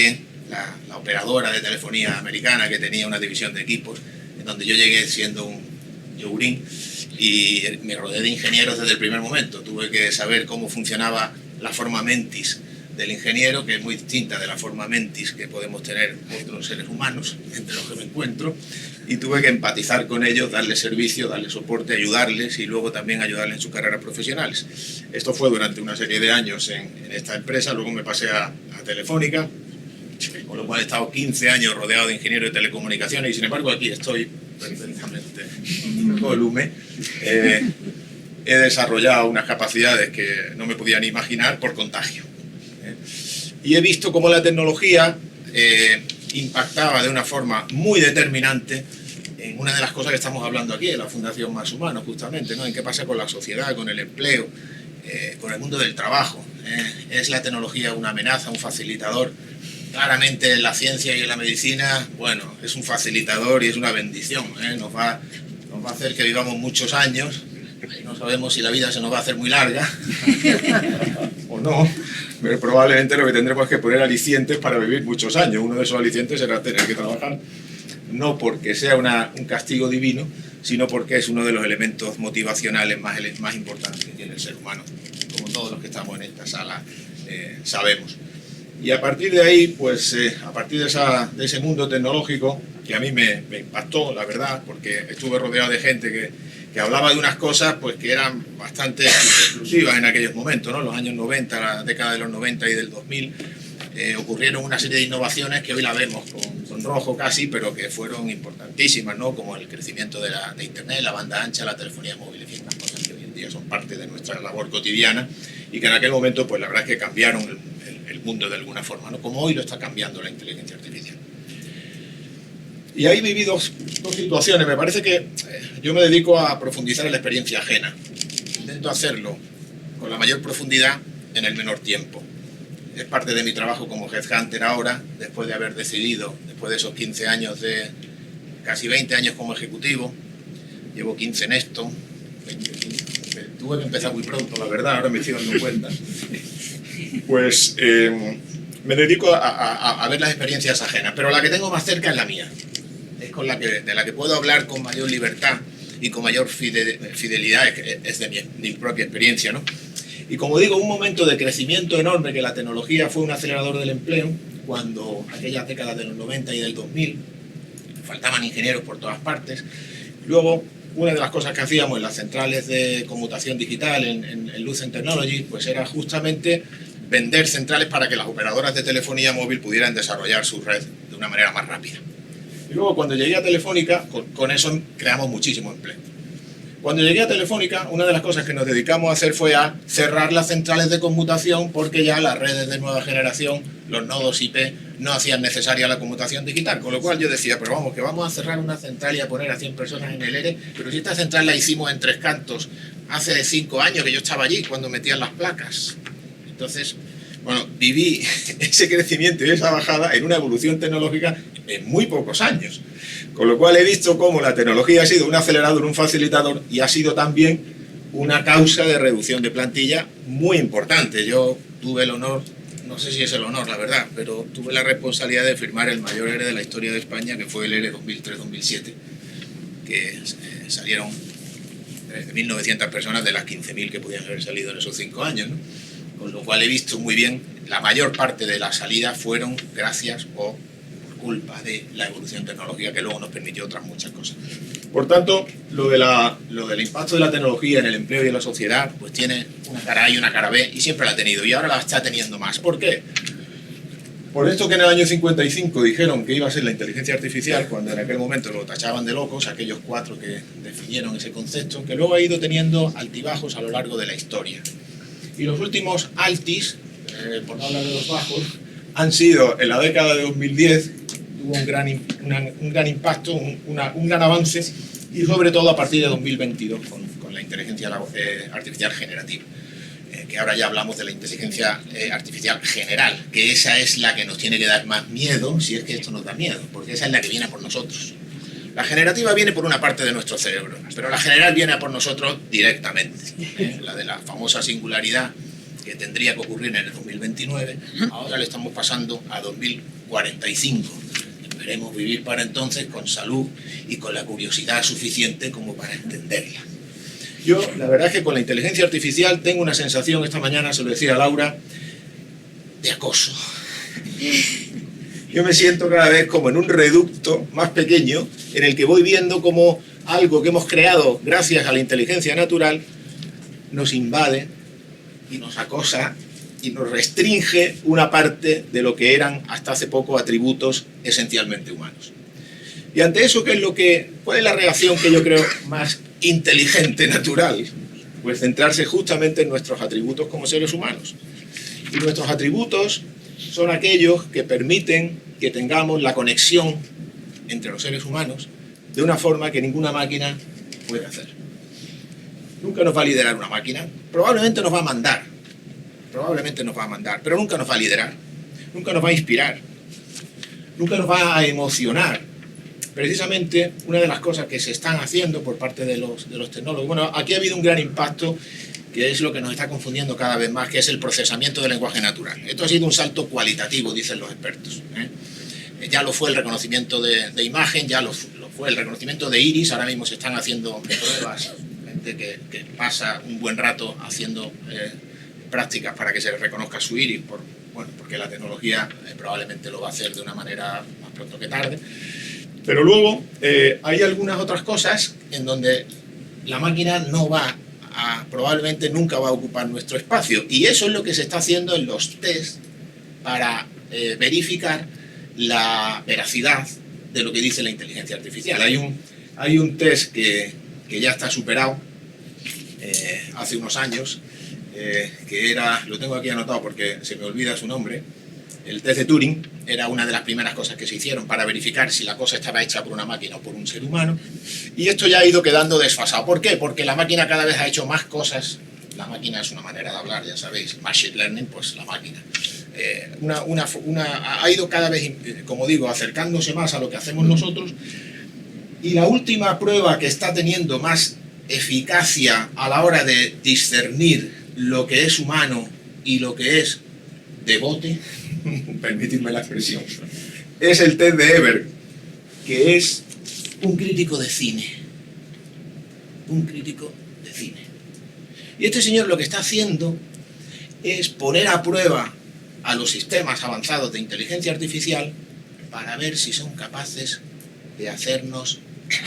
la operadora de telefonía americana, que tenía una división de equipos, en donde yo llegué siendo un yogurín y me rodeé de ingenieros desde el primer momento. Tuve que saber cómo funcionaba la forma mentis del ingeniero, que es muy distinta de la forma mentis que podemos tener otros seres humanos, entre los que me encuentro, y tuve que empatizar con ellos, darles servicio, darles soporte, ayudarles y luego también ayudarles en sus carreras profesionales. Esto fue durante una serie de años en esta empresa. Luego me pasé a Telefónica, con lo cual he estado 15 años rodeado de ingenieros de telecomunicaciones, y sin embargo aquí estoy perfectamente incólume. He desarrollado unas capacidades que no me podía ni imaginar por contagio. Y he visto cómo la tecnología impactaba de una forma muy determinante en una de las cosas que estamos hablando aquí, en la Fundación Más Humano, justamente, ¿no? En qué pasa con la sociedad, con el empleo, con el mundo del trabajo. ¿Es la tecnología una amenaza, un facilitador? Claramente en la ciencia y en la medicina, bueno, es un facilitador y es una bendición. Nos va a hacer que vivamos muchos años. No sabemos si la vida se nos va a hacer muy larga o no, pero probablemente lo que tendremos es que poner alicientes para vivir muchos años. Uno de esos alicientes será tener que trabajar, no porque sea un castigo divino, sino porque es uno de los elementos motivacionales más importantes que tiene el ser humano, como todos los que estamos en esta sala sabemos. Y a partir de ahí, pues a partir de ese mundo tecnológico, que a mí me impactó, la verdad, porque estuve rodeado de gente que hablaba de unas cosas pues que eran bastante exclusivas en aquellos momentos, ¿no? Los años 90, la década de los 90 y del 2000, ocurrieron una serie de innovaciones que hoy la vemos con sonrojo casi, pero que fueron importantísimas, ¿no? Como el crecimiento de Internet, la banda ancha, la telefonía móvil, en fin, las cosas que hoy en día son parte de nuestra labor cotidiana y que en aquel momento, pues la verdad es que cambiaron el mundo de alguna forma, ¿no? Como hoy lo está cambiando la inteligencia artificial. Y ahí viví dos situaciones. Me parece que yo me dedico a profundizar en la experiencia ajena. Intento hacerlo con la mayor profundidad en el menor tiempo. Es parte de mi trabajo como headhunter ahora, después de haber decidido, después de esos 15 años casi 20 años como ejecutivo, llevo 15 en esto, tuve que empezar muy pronto, la verdad, ahora me estoy dando cuenta. Pues me dedico a ver las experiencias ajenas, pero la que tengo más cerca es la mía. Es de la que puedo hablar con mayor libertad y con mayor fidelidad, es de mi propia experiencia, ¿no? Y como digo, un momento de crecimiento enorme, que la tecnología fue un acelerador del empleo, cuando aquellas décadas de los 90 y del 2000 faltaban ingenieros por todas partes. Luego, una de las cosas que hacíamos en las centrales de conmutación digital, en Lucent Technology, pues era justamente vender centrales para que las operadoras de telefonía móvil pudieran desarrollar su red de una manera más rápida. Y luego, cuando llegué a Telefónica, con eso creamos muchísimo empleo. Cuando llegué a Telefónica, una de las cosas que nos dedicamos a hacer fue a cerrar las centrales de conmutación, porque ya las redes de nueva generación, los nodos IP, no hacían necesaria la conmutación digital. Con lo cual yo decía, pero vamos, que vamos a cerrar una central y a poner a 100 personas en el ERE, pero si esta central la hicimos en Tres Cantos hace 5 años, que yo estaba allí cuando metían las placas. Entonces, bueno, viví ese crecimiento y esa bajada en una evolución tecnológica en muy pocos años. Con lo cual he visto cómo la tecnología ha sido un acelerador, un facilitador y ha sido también una causa de reducción de plantilla muy importante. Yo tuve el honor, no sé si es el honor, la verdad, pero tuve la responsabilidad de firmar el mayor ERE de la historia de España, que fue el ERE 2003-2007, que salieron 1.900 personas de las 15.000 que podían haber salido en esos 5 años, ¿no? Con lo cual he visto muy bien, la mayor parte de las salidas fueron gracias o por culpa de la evolución tecnológica que luego nos permitió otras muchas cosas. Por tanto, lo del impacto de la tecnología en el empleo y en la sociedad, pues tiene una cara A y una cara B, y siempre la ha tenido, y ahora la está teniendo más. ¿Por qué? Por esto que en el año 55 dijeron que iba a ser la inteligencia artificial, cuando en aquel momento lo tachaban de locos, aquellos 4 que definieron ese concepto, que luego ha ido teniendo altibajos a lo largo de la historia. Y los últimos altis, por no hablar de los bajos, han sido en la década de 2010, tuvo un gran impacto, un gran avance, y sobre todo a partir de 2022 con la inteligencia artificial generativa. Que ahora ya hablamos de la inteligencia artificial general, que esa es la que nos tiene que dar más miedo, si es que esto nos da miedo, porque esa es la que viene a por nosotros. La generativa viene por una parte de nuestro cerebro, pero la general viene a por nosotros directamente. La de la famosa singularidad que tendría que ocurrir en el 2029, ahora le estamos pasando a 2045. Esperemos vivir para entonces con salud y con la curiosidad suficiente como para entenderla. Yo, la verdad es que con la inteligencia artificial tengo una sensación, esta mañana se lo decía a Laura, de acoso. Yo me siento cada vez como en un reducto más pequeño en el que voy viendo como algo que hemos creado gracias a la inteligencia natural nos invade y nos acosa y nos restringe una parte de lo que eran hasta hace poco atributos esencialmente humanos. Y ante eso, ¿cuál es la reacción que yo creo más inteligente, natural? Pues centrarse justamente en nuestros atributos como seres humanos. Y nuestros atributos son aquellos que permiten que tengamos la conexión entre los seres humanos de una forma que ninguna máquina puede hacer. Nunca nos va a liderar una máquina, probablemente nos va a mandar, pero nunca nos va a liderar, nunca nos va a inspirar, nunca nos va a emocionar. Precisamente una de las cosas que se están haciendo por parte de los tecnólogos, bueno, aquí ha habido un gran impacto, que es lo que nos está confundiendo cada vez más, que es el procesamiento del lenguaje natural. Esto ha sido un salto cualitativo, dicen los expertos. Ya lo fue el reconocimiento de imagen, ya lo fue el reconocimiento de iris, ahora mismo se están haciendo pruebas, gente que pasa un buen rato haciendo prácticas para que se le reconozca su iris, porque la tecnología probablemente lo va a hacer de una manera más pronto que tarde. Pero luego hay algunas otras cosas en donde la máquina probablemente nunca va a ocupar nuestro espacio. Y eso es lo que se está haciendo en los test para verificar la veracidad de lo que dice la inteligencia artificial. Hay un test que ya está superado hace unos años, que era, lo tengo aquí anotado porque se me olvida su nombre, el test de Turing. Era una de las primeras cosas que se hicieron para verificar si la cosa estaba hecha por una máquina o por un ser humano. Y esto ya ha ido quedando desfasado. ¿Por qué? Porque la máquina cada vez ha hecho más cosas. La máquina es una manera de hablar, ya sabéis. Machine learning, pues la máquina. Ha ido cada vez, como digo, acercándose más a lo que hacemos nosotros. Y la última prueba que está teniendo más eficacia a la hora de discernir lo que es humano y lo que es de bote, permitidme la expresión, es el test de Ebert, que es un crítico de cine. Un crítico de cine. Y este señor lo que está haciendo es poner a prueba a los sistemas avanzados de inteligencia artificial para ver si son capaces de hacernos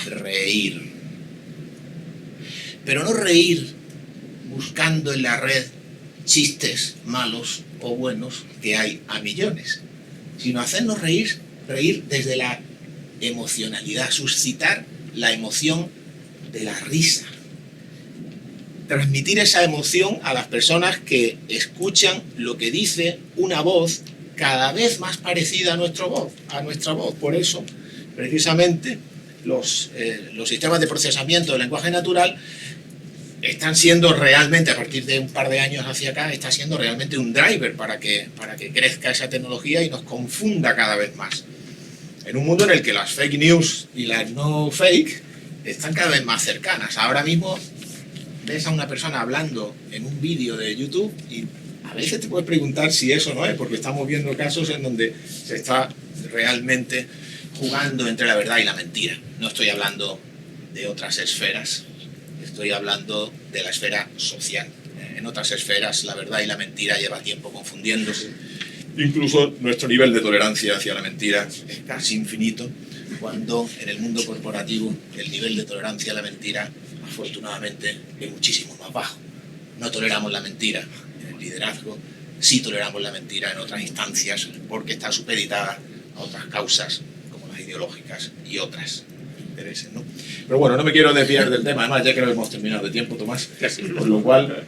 reír. Pero no reír buscando en la red chistes malos o buenos que hay a millones, sino hacernos reír desde la emocionalidad, suscitar la emoción de la risa, transmitir esa emoción a las personas que escuchan lo que dice una voz cada vez más parecida a nuestra voz. Por eso, precisamente, los sistemas de procesamiento del lenguaje natural están siendo realmente, a partir de un par de años hacia acá, está siendo realmente un driver para que crezca esa tecnología y nos confunda cada vez más. En un mundo en el que las fake news y las no fake están cada vez más cercanas. Ahora mismo ves a una persona hablando en un vídeo de YouTube y a veces te puedes preguntar si eso no es, porque estamos viendo casos en donde se está realmente jugando entre la verdad y la mentira. No estoy hablando de otras esferas, estoy hablando de la esfera social. En otras esferas la verdad y la mentira lleva tiempo confundiéndose. Incluso nuestro nivel de tolerancia hacia la mentira es casi infinito, cuando en el mundo corporativo el nivel de tolerancia a la mentira, afortunadamente, es muchísimo más bajo. No toleramos la mentira en el liderazgo, sí toleramos la mentira en otras instancias, porque está supeditada a otras causas, como las ideológicas y otras intereses, ¿no? Pero bueno, no me quiero desviar del tema, además ya creo que hemos terminado de tiempo, Tomás, por lo cual...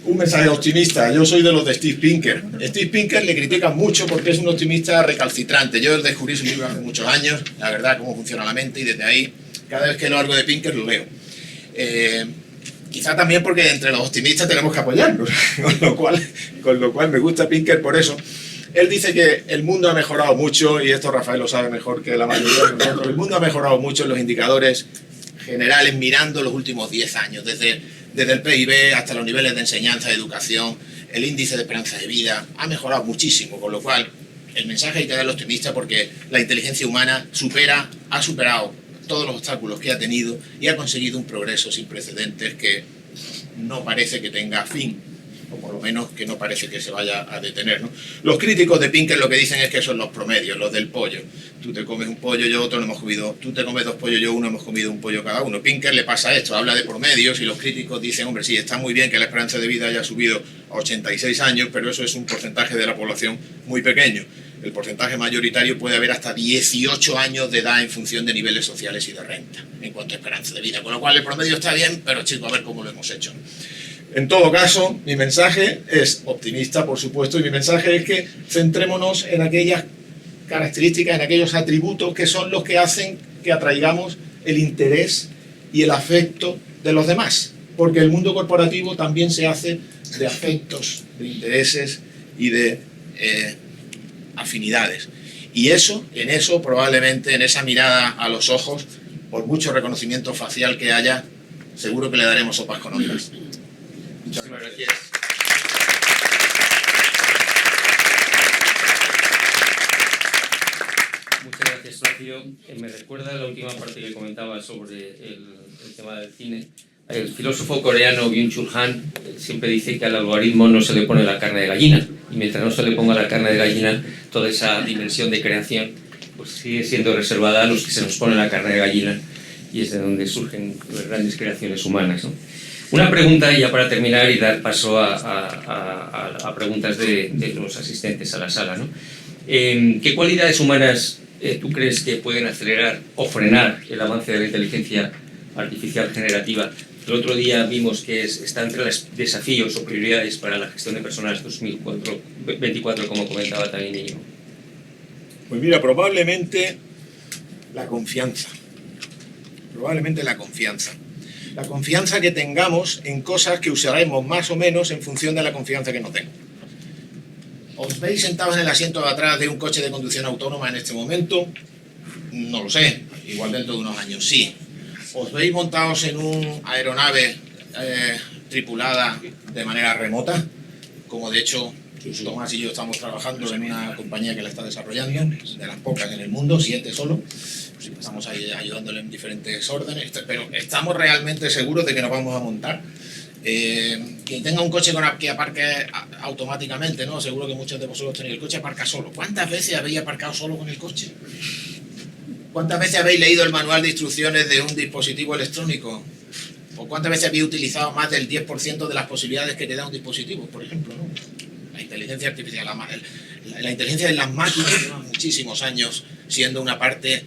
Un mensaje optimista. Yo soy de los de Steve Pinker. Steve Pinker le critican mucho porque es un optimista recalcitrante. Yo descubrí su libro hace muchos años, la verdad, cómo funciona la mente, y desde ahí, cada vez que leo algo de Pinker, lo leo. Quizá también porque entre los optimistas tenemos que apoyarnos, con lo cual me gusta Pinker por eso. Él dice que el mundo ha mejorado mucho, y esto Rafael lo sabe mejor que la mayoría de nosotros. El mundo ha mejorado mucho en los indicadores generales mirando los últimos 10 años, desde el PIB hasta los niveles de enseñanza, de educación, el índice de esperanza de vida ha mejorado muchísimo, con lo cual el mensaje hay que darle optimista, porque la inteligencia humana ha superado todos los obstáculos que ha tenido y ha conseguido un progreso sin precedentes que no parece que tenga fin, o por lo menos que no parece que se vaya a detener, ¿no? Los críticos de Pinker lo que dicen es que son los promedios, los del pollo. Tú te comes un pollo, yo otro, no hemos comido. Tú te comes 2 pollos, yo uno, hemos comido un pollo cada uno. Pinker le pasa esto, habla de promedios, y los críticos dicen, hombre, sí, está muy bien que la esperanza de vida haya subido a 86 años, pero eso es un porcentaje de la población muy pequeño. El porcentaje mayoritario puede haber hasta 18 años de edad en función de niveles sociales y de renta, en cuanto a esperanza de vida. Con lo cual el promedio está bien, pero chicos, a ver cómo lo hemos hecho. En todo caso, mi mensaje es optimista, por supuesto, y mi mensaje es que centrémonos en aquellas características, en aquellos atributos que son los que hacen que atraigamos el interés y el afecto de los demás, porque el mundo corporativo también se hace de afectos, de intereses y de afinidades. Y en eso probablemente, en esa mirada a los ojos, por mucho reconocimiento facial que haya, seguro que le daremos sopas con otras. Muchísimas gracias.
Muchas gracias, Flavio. Me recuerda la última parte que comentaba sobre el tema del cine. El filósofo coreano Byung-Chul Han siempre dice que al algoritmo no se le pone la carne de gallina, y mientras no se le ponga la carne de gallina, toda esa dimensión de creación pues sigue siendo reservada a los que se nos pone la carne de gallina, y es de donde surgen las grandes creaciones humanas, ¿no? Una pregunta ya para terminar y dar paso a preguntas de los asistentes a la sala, ¿no? ¿Qué cualidades humanas tú crees que pueden acelerar o frenar el avance de la inteligencia artificial generativa? El otro día vimos que está entre los desafíos o prioridades para la gestión de personal 2024, como comentaba también Íñigo.
Pues mira, probablemente la confianza. Probablemente la confianza. La confianza que tengamos en cosas que usaremos más o menos en función de la confianza que no tengo. ¿Os veis sentados en el asiento de atrás de un coche de conducción autónoma en este momento? No lo sé, igual dentro de unos años sí. ¿Os veis montados en una aeronave tripulada de manera remota? Como de hecho Tomás y yo estamos trabajando en una compañía que la está desarrollando, de las pocas en el mundo, 7 solo. Estamos ahí ayudándole en diferentes órdenes, pero estamos realmente seguros de que nos vamos a montar. Quien tenga un coche que aparque automáticamente, ¿no? Seguro que muchos de vosotros tenéis el coche aparca solo. ¿Cuántas veces habéis aparcado solo con el coche? ¿Cuántas veces habéis leído el manual de instrucciones de un dispositivo electrónico? ¿O cuántas veces habéis utilizado más del 10% de las posibilidades que te da un dispositivo, por ejemplo, ¿no? La inteligencia artificial, la inteligencia de las máquinas lleva muchísimos años siendo una parte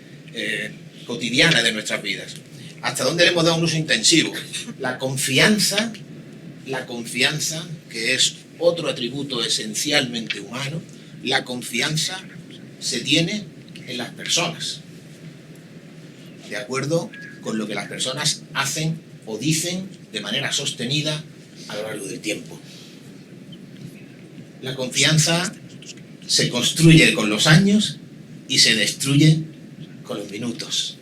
cotidiana de nuestras vidas. ¿Hasta dónde le hemos dado un uso intensivo? La confianza, que es otro atributo esencialmente humano, la confianza se tiene en las personas, de acuerdo con lo que las personas hacen o dicen de manera sostenida a lo largo del tiempo. La confianza se construye con los años y se destruye con los minutos.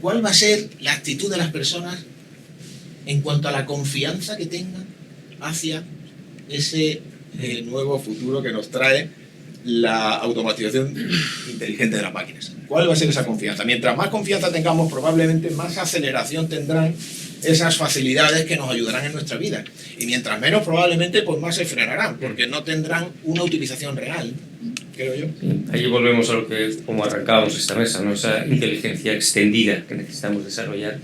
¿Cuál va a ser la actitud de las personas en cuanto a la confianza que tengan hacia ese nuevo futuro que nos trae la automatización inteligente de las máquinas? ¿Cuál va a ser esa confianza? Mientras más confianza tengamos, probablemente más aceleración tendrán esas facilidades que nos ayudarán en nuestra vida. Y mientras menos, probablemente, pues más se frenarán, porque no tendrán una utilización real, creo yo.
Ahí volvemos a lo que, como arrancábamos esta mesa, ¿no? Esa inteligencia extendida que necesitamos desarrollar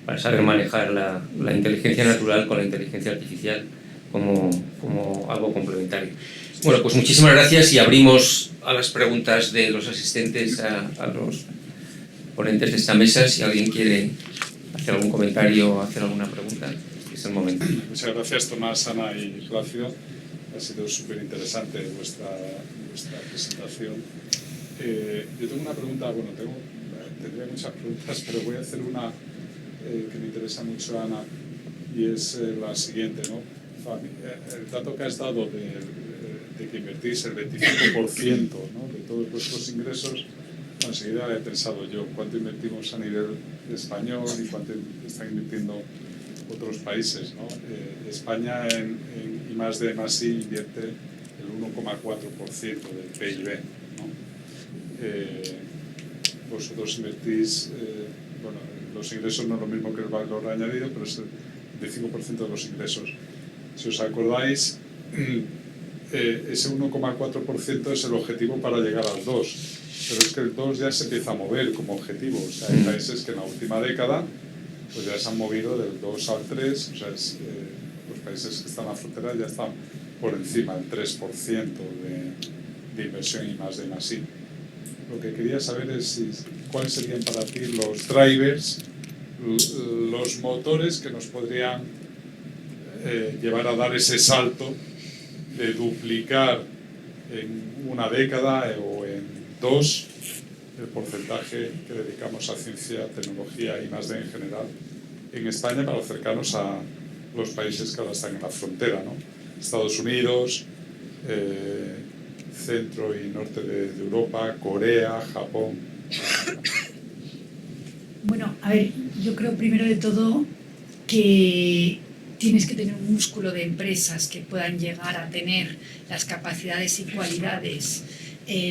para saber manejar la inteligencia natural con la inteligencia artificial como algo complementario. Bueno, pues muchísimas gracias y abrimos a las preguntas de los asistentes a los ponentes de esta mesa. Si alguien quiere hacer algún comentario o hacer alguna pregunta, es el momento.
Muchas gracias, Tomás, Ana y Plácido. Ha sido súper interesante vuestra presentación. Yo tengo una pregunta, bueno, tendría muchas preguntas, pero voy a hacer una que me interesa mucho, Ana, y es la siguiente, ¿no? El dato que has dado de que invertís el 25%, ¿no?, de todos vuestros ingresos, enseguida he pensado yo cuánto invertimos a nivel español y cuánto están invirtiendo otros países, ¿no? España en I+D+I invierte el 1,4% del PIB, ¿no? Vosotros invertís, bueno, los ingresos no es lo mismo que el valor añadido, pero es el 25% de los ingresos. Si os acordáis, ese 1,4% es el objetivo para llegar al 2%, pero es que el 2 ya se empieza a mover como objetivo. O sea, hay países que en la última década pues ya se han movido del 2 al 3, o sea, los países que están a la frontera ya están por encima del 3% de inversión I+D+I. Lo que quería saber es cuáles serían para ti los drivers, los motores que nos podrían llevar a dar ese salto de duplicar en una década o en 2 el porcentaje que dedicamos a ciencia, tecnología y I+D en general en España para acercarnos a los países que ahora están en la frontera, ¿no? Estados Unidos, centro y norte de Europa, Corea, Japón.
Bueno, a ver, yo creo primero de todo que tienes que tener un músculo de empresas que puedan llegar a tener las capacidades y cualidades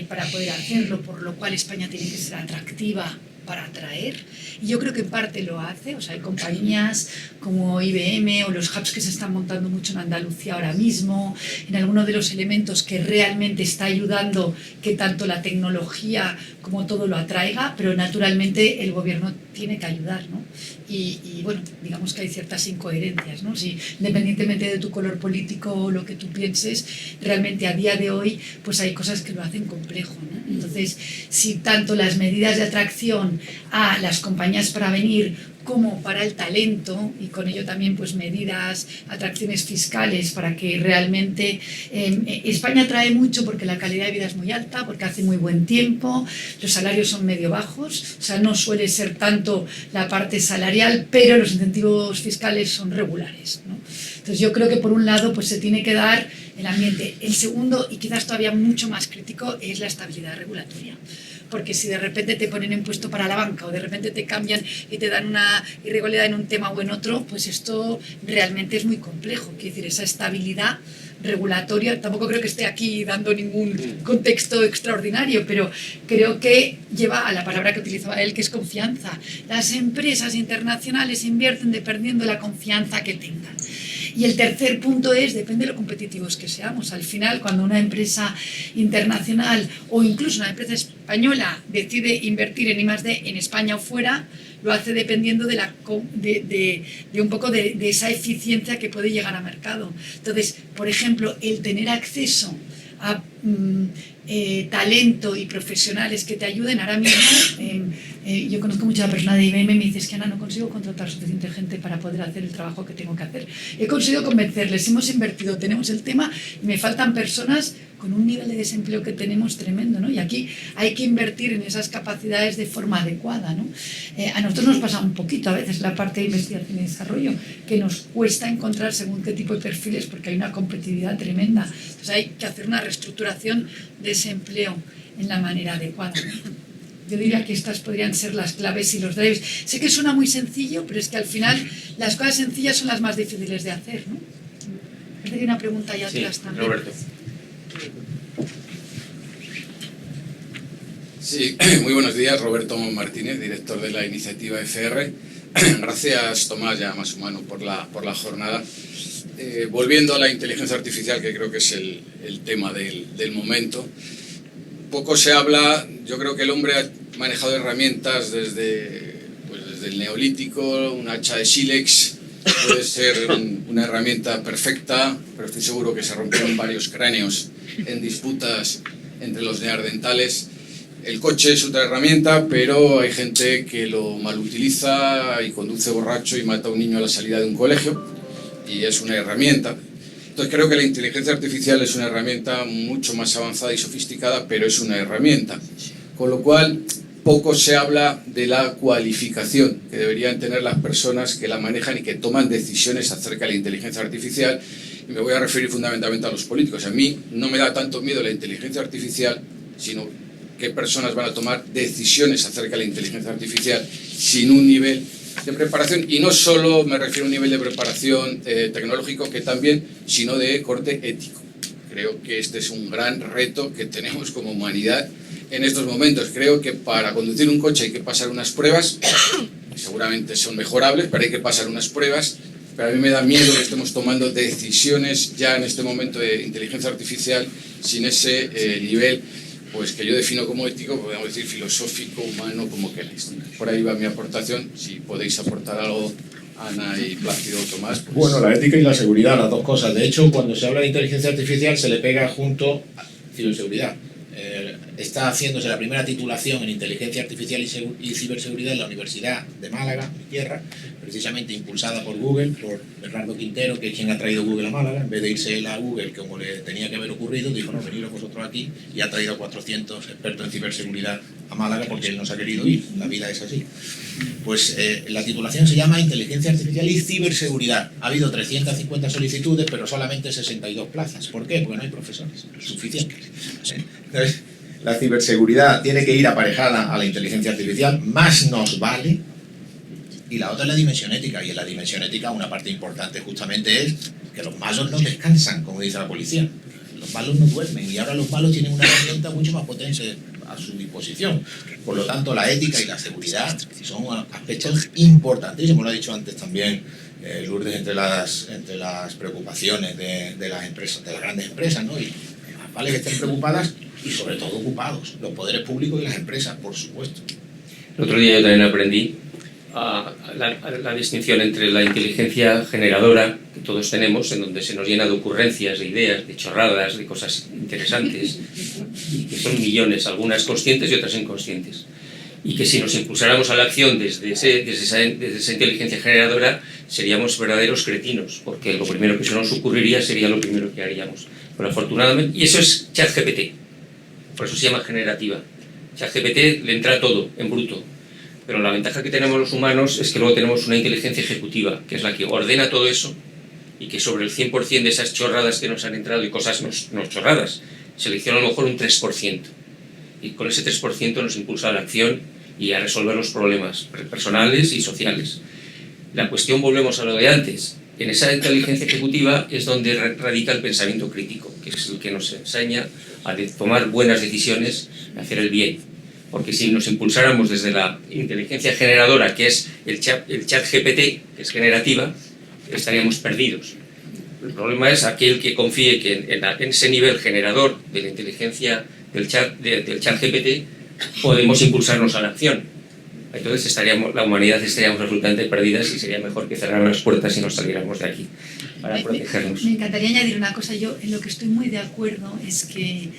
para poder hacerlo, por lo cual España tiene que ser atractiva para atraer. Y yo creo que en parte lo hace, o sea, hay compañías como IBM o los hubs que se están montando mucho en Andalucía ahora mismo, en algunos de los elementos que realmente está ayudando que tanto la tecnología como todo lo atraiga, pero naturalmente el gobierno tiene que ayudar, ¿no? Y bueno, digamos que hay ciertas incoherencias, ¿no? Si, independientemente de tu color político o lo que tú pienses, realmente a día de hoy pues hay cosas que lo hacen complejo, ¿no? Entonces, si tanto las medidas de atracción a las compañías para venir como para el talento, y con ello también pues medidas, atracciones fiscales para que realmente España atrae mucho porque la calidad de vida es muy alta, porque hace muy buen tiempo, los salarios son medio bajos, o sea, no suele ser tanto la parte salarial, pero los incentivos fiscales son regulares, ¿no? Entonces yo creo que por un lado pues se tiene que dar el ambiente. El segundo, y quizás todavía mucho más crítico, es la estabilidad regulatoria. Porque si de repente te ponen impuesto para la banca o de repente te cambian y te dan una irregularidad en un tema o en otro, pues esto realmente es muy complejo. Quiero decir, esa estabilidad regulatoria, tampoco creo que esté aquí dando ningún contexto extraordinario, pero creo que lleva a la palabra que utilizaba él, que es confianza. Las empresas internacionales invierten dependiendo de la confianza que tengan. Y el tercer punto es, depende de lo competitivos que seamos. Al final, cuando una empresa internacional o incluso una empresa española decide invertir en I+D en España o fuera, lo hace dependiendo de un poco de esa eficiencia que puede llegar a mercado. Entonces, por ejemplo, el tener acceso a talento y profesionales que te ayuden ahora mismo. Yo conozco mucha persona de IBM y me dices que Ana, no consigo contratar suficiente gente para poder hacer el trabajo que tengo que hacer. He conseguido convencerles, hemos invertido, tenemos el tema y me faltan personas con un nivel de desempleo que tenemos tremendo, ¿no? Y aquí hay que invertir en esas capacidades de forma adecuada, ¿no? A nosotros nos pasa un poquito a veces la parte de investigación y desarrollo, que nos cuesta encontrar según qué tipo de perfiles porque hay una competitividad tremenda. Entonces hay que hacer una reestructuración de ese empleo. en la manera adecuada, ¿no? Yo diría que estas podrían ser las claves y los drivers. Sé que suena muy sencillo, pero es que al final las cosas sencillas son las más difíciles de hacer, ¿no? Parece que hay una pregunta ya atrás también.
Roberto.
Sí, muy buenos días, Roberto Martínez, director de la iniciativa FR. Gracias, Tomás, ya más humano, por la jornada. Volviendo a la inteligencia artificial, que creo que es el tema del momento, poco se habla. Yo creo que el hombre ha manejado herramientas desde el neolítico. Un hacha de sílex puede ser una herramienta perfecta, pero estoy seguro que se rompieron varios cráneos en disputas entre los neandertales. El coche es otra herramienta, pero hay gente que lo malutiliza y conduce borracho y mata a un niño a la salida de un colegio, y es una herramienta. Entonces creo que la inteligencia artificial es una herramienta mucho más avanzada y sofisticada, pero es una herramienta. Con lo cual, poco se habla de la cualificación que deberían tener las personas que la manejan y que toman decisiones acerca de la inteligencia artificial. Y me voy a referir fundamentalmente a los políticos. A mí no me da tanto miedo la inteligencia artificial, sino qué personas van a tomar decisiones acerca de la inteligencia artificial sin un nivel de preparación, y no solo me refiero a un nivel de preparación tecnológico, que también, sino de corte ético. Creo que este es un gran reto que tenemos como humanidad en estos momentos. Creo que para conducir un coche hay que pasar unas pruebas, que seguramente son mejorables, pero hay que pasar unas pruebas. Pero a mí me da miedo que estemos tomando decisiones ya en este momento de inteligencia artificial sin ese nivel, pues que yo defino como ético, podemos decir filosófico, humano, como queráis. Por ahí va mi aportación. Si podéis aportar algo, Ana y Plácido, Tomás. Pues...
Bueno, la ética y la seguridad, las dos cosas. De hecho, cuando se habla de inteligencia artificial se le pega junto a ciberseguridad. Está haciéndose la primera titulación en inteligencia artificial y ciberseguridad en la Universidad de Málaga, mi tierra, precisamente impulsada por Google, por Bernardo Quintero, que es quien ha traído Google a Málaga. En vez de irse él a Google, como le tenía que haber ocurrido, dijo, no, veniros vosotros aquí, y ha traído a 400 expertos en ciberseguridad a Málaga porque él no se ha querido ir. La vida es así. Pues la titulación se llama Inteligencia Artificial y Ciberseguridad. Ha habido 350 solicitudes, pero solamente 62 plazas. ¿Por qué? Porque no hay profesores suficientes. Entonces, la ciberseguridad tiene que ir aparejada a la inteligencia artificial, más nos vale. Y la otra es la dimensión ética, y en la dimensión ética una parte importante justamente es que los malos no descansan, como dice la policía. Los malos no duermen, y ahora los malos tienen una herramienta mucho más potente a su disposición. Por lo tanto, la ética y la seguridad son aspectos importantísimos. Lo ha dicho antes también Lourdes, entre las preocupaciones de las empresas, de las grandes empresas, ¿no? Y más vale que estén preocupadas y sobre todo ocupados, los poderes públicos y las empresas, por supuesto.
El otro día yo también aprendí la distinción entre la inteligencia generadora que todos tenemos, en donde se nos llena de ocurrencias, de ideas, de chorradas, de cosas interesantes, y que son millones, algunas conscientes y otras inconscientes. Y que si nos impulsáramos a la acción desde esa inteligencia generadora, seríamos verdaderos cretinos, porque lo primero que se nos ocurriría sería lo primero que haríamos. Pero afortunadamente, y eso es ChatGPT, por eso se llama generativa. ChatGPT le entra todo, en bruto. Pero la ventaja que tenemos los humanos es que luego tenemos una inteligencia ejecutiva, que es la que ordena todo eso, y que sobre el 100% de esas chorradas que nos han entrado, y cosas no chorradas, selecciona a lo mejor un 3%. Y con ese 3% nos impulsa a la acción y a resolver los problemas personales y sociales. La cuestión, volvemos a lo de antes, en esa inteligencia ejecutiva es donde radica el pensamiento crítico, que es el que nos enseña a tomar buenas decisiones, a hacer el bien. Porque si nos impulsáramos desde la inteligencia generadora, que es el chat GPT, que es generativa, estaríamos perdidos. El problema es aquel que confíe que en ese nivel generador de la inteligencia del chat GPT podemos impulsarnos a la acción. Entonces la humanidad estaríamos absolutamente perdidas, y sería mejor que cerráramos las puertas y nos saliéramos de aquí para protegernos.
Me encantaría añadir una cosa. Yo en lo que estoy muy de acuerdo es que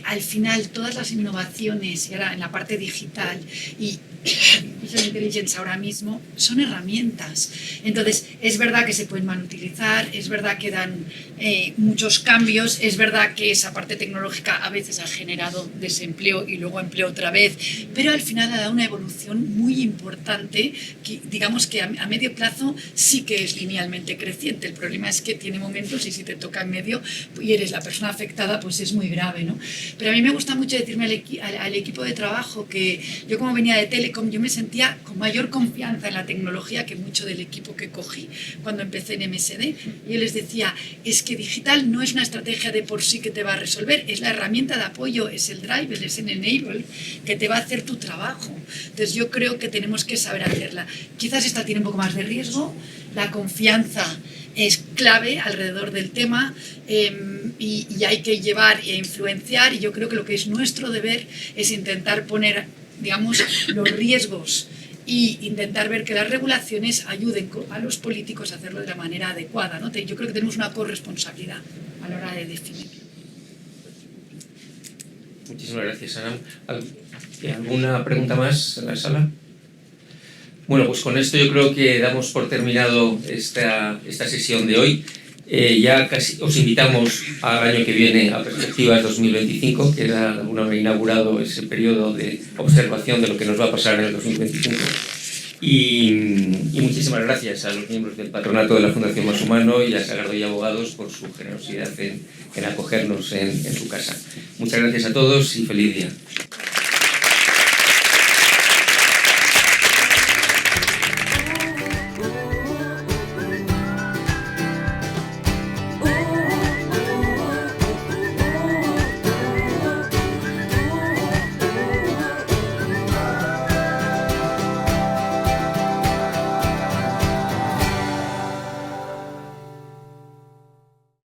al final todas las innovaciones, y ahora en la parte digital, y Artificial Intelligence ahora mismo son herramientas. Entonces, es verdad que se pueden mal utilizar, es verdad que dan muchos cambios, es verdad que esa parte tecnológica a veces ha generado desempleo y luego empleo otra vez, pero al final ha dado una evolución muy importante que digamos que a medio plazo sí que es linealmente creciente. El problema es que tiene momentos y si te toca en medio y eres la persona afectada, pues es muy grave, ¿no? Pero a mí me gusta mucho decirme al equipo de trabajo que yo, como venía de Telecom, yo me sentía con mayor confianza en la tecnología que mucho del equipo que cogí cuando empecé en MSD. Y yo les decía, es que digital no es una estrategia de por sí que te va a resolver, es la herramienta de apoyo, es el driver, es el enable que te va a hacer tu trabajo. Entonces yo creo que tenemos que saber hacerla. Quizás esta tiene un poco más de riesgo, la confianza es clave alrededor del tema y hay que llevar e influenciar, y yo creo que lo que es nuestro deber es intentar poner, digamos, los riesgos y intentar ver que las regulaciones ayuden a los políticos a hacerlo de la manera adecuada, ¿no? Yo creo que tenemos una corresponsabilidad a la hora de definir.
Muchísimas gracias, Ana. ¿Alguna pregunta más en la sala? Bueno, pues con esto yo creo que damos por terminado esta sesión de hoy. Ya casi os invitamos al año que viene a Perspectivas 2025, que era de alguna manera inaugurado ese periodo de observación de lo que nos va a pasar en el 2025. Y muchísimas gracias a los miembros del patronato de la Fundación Más Humano y a Sagardo y Abogados por su generosidad en acogernos en su casa. Muchas gracias a todos y feliz día.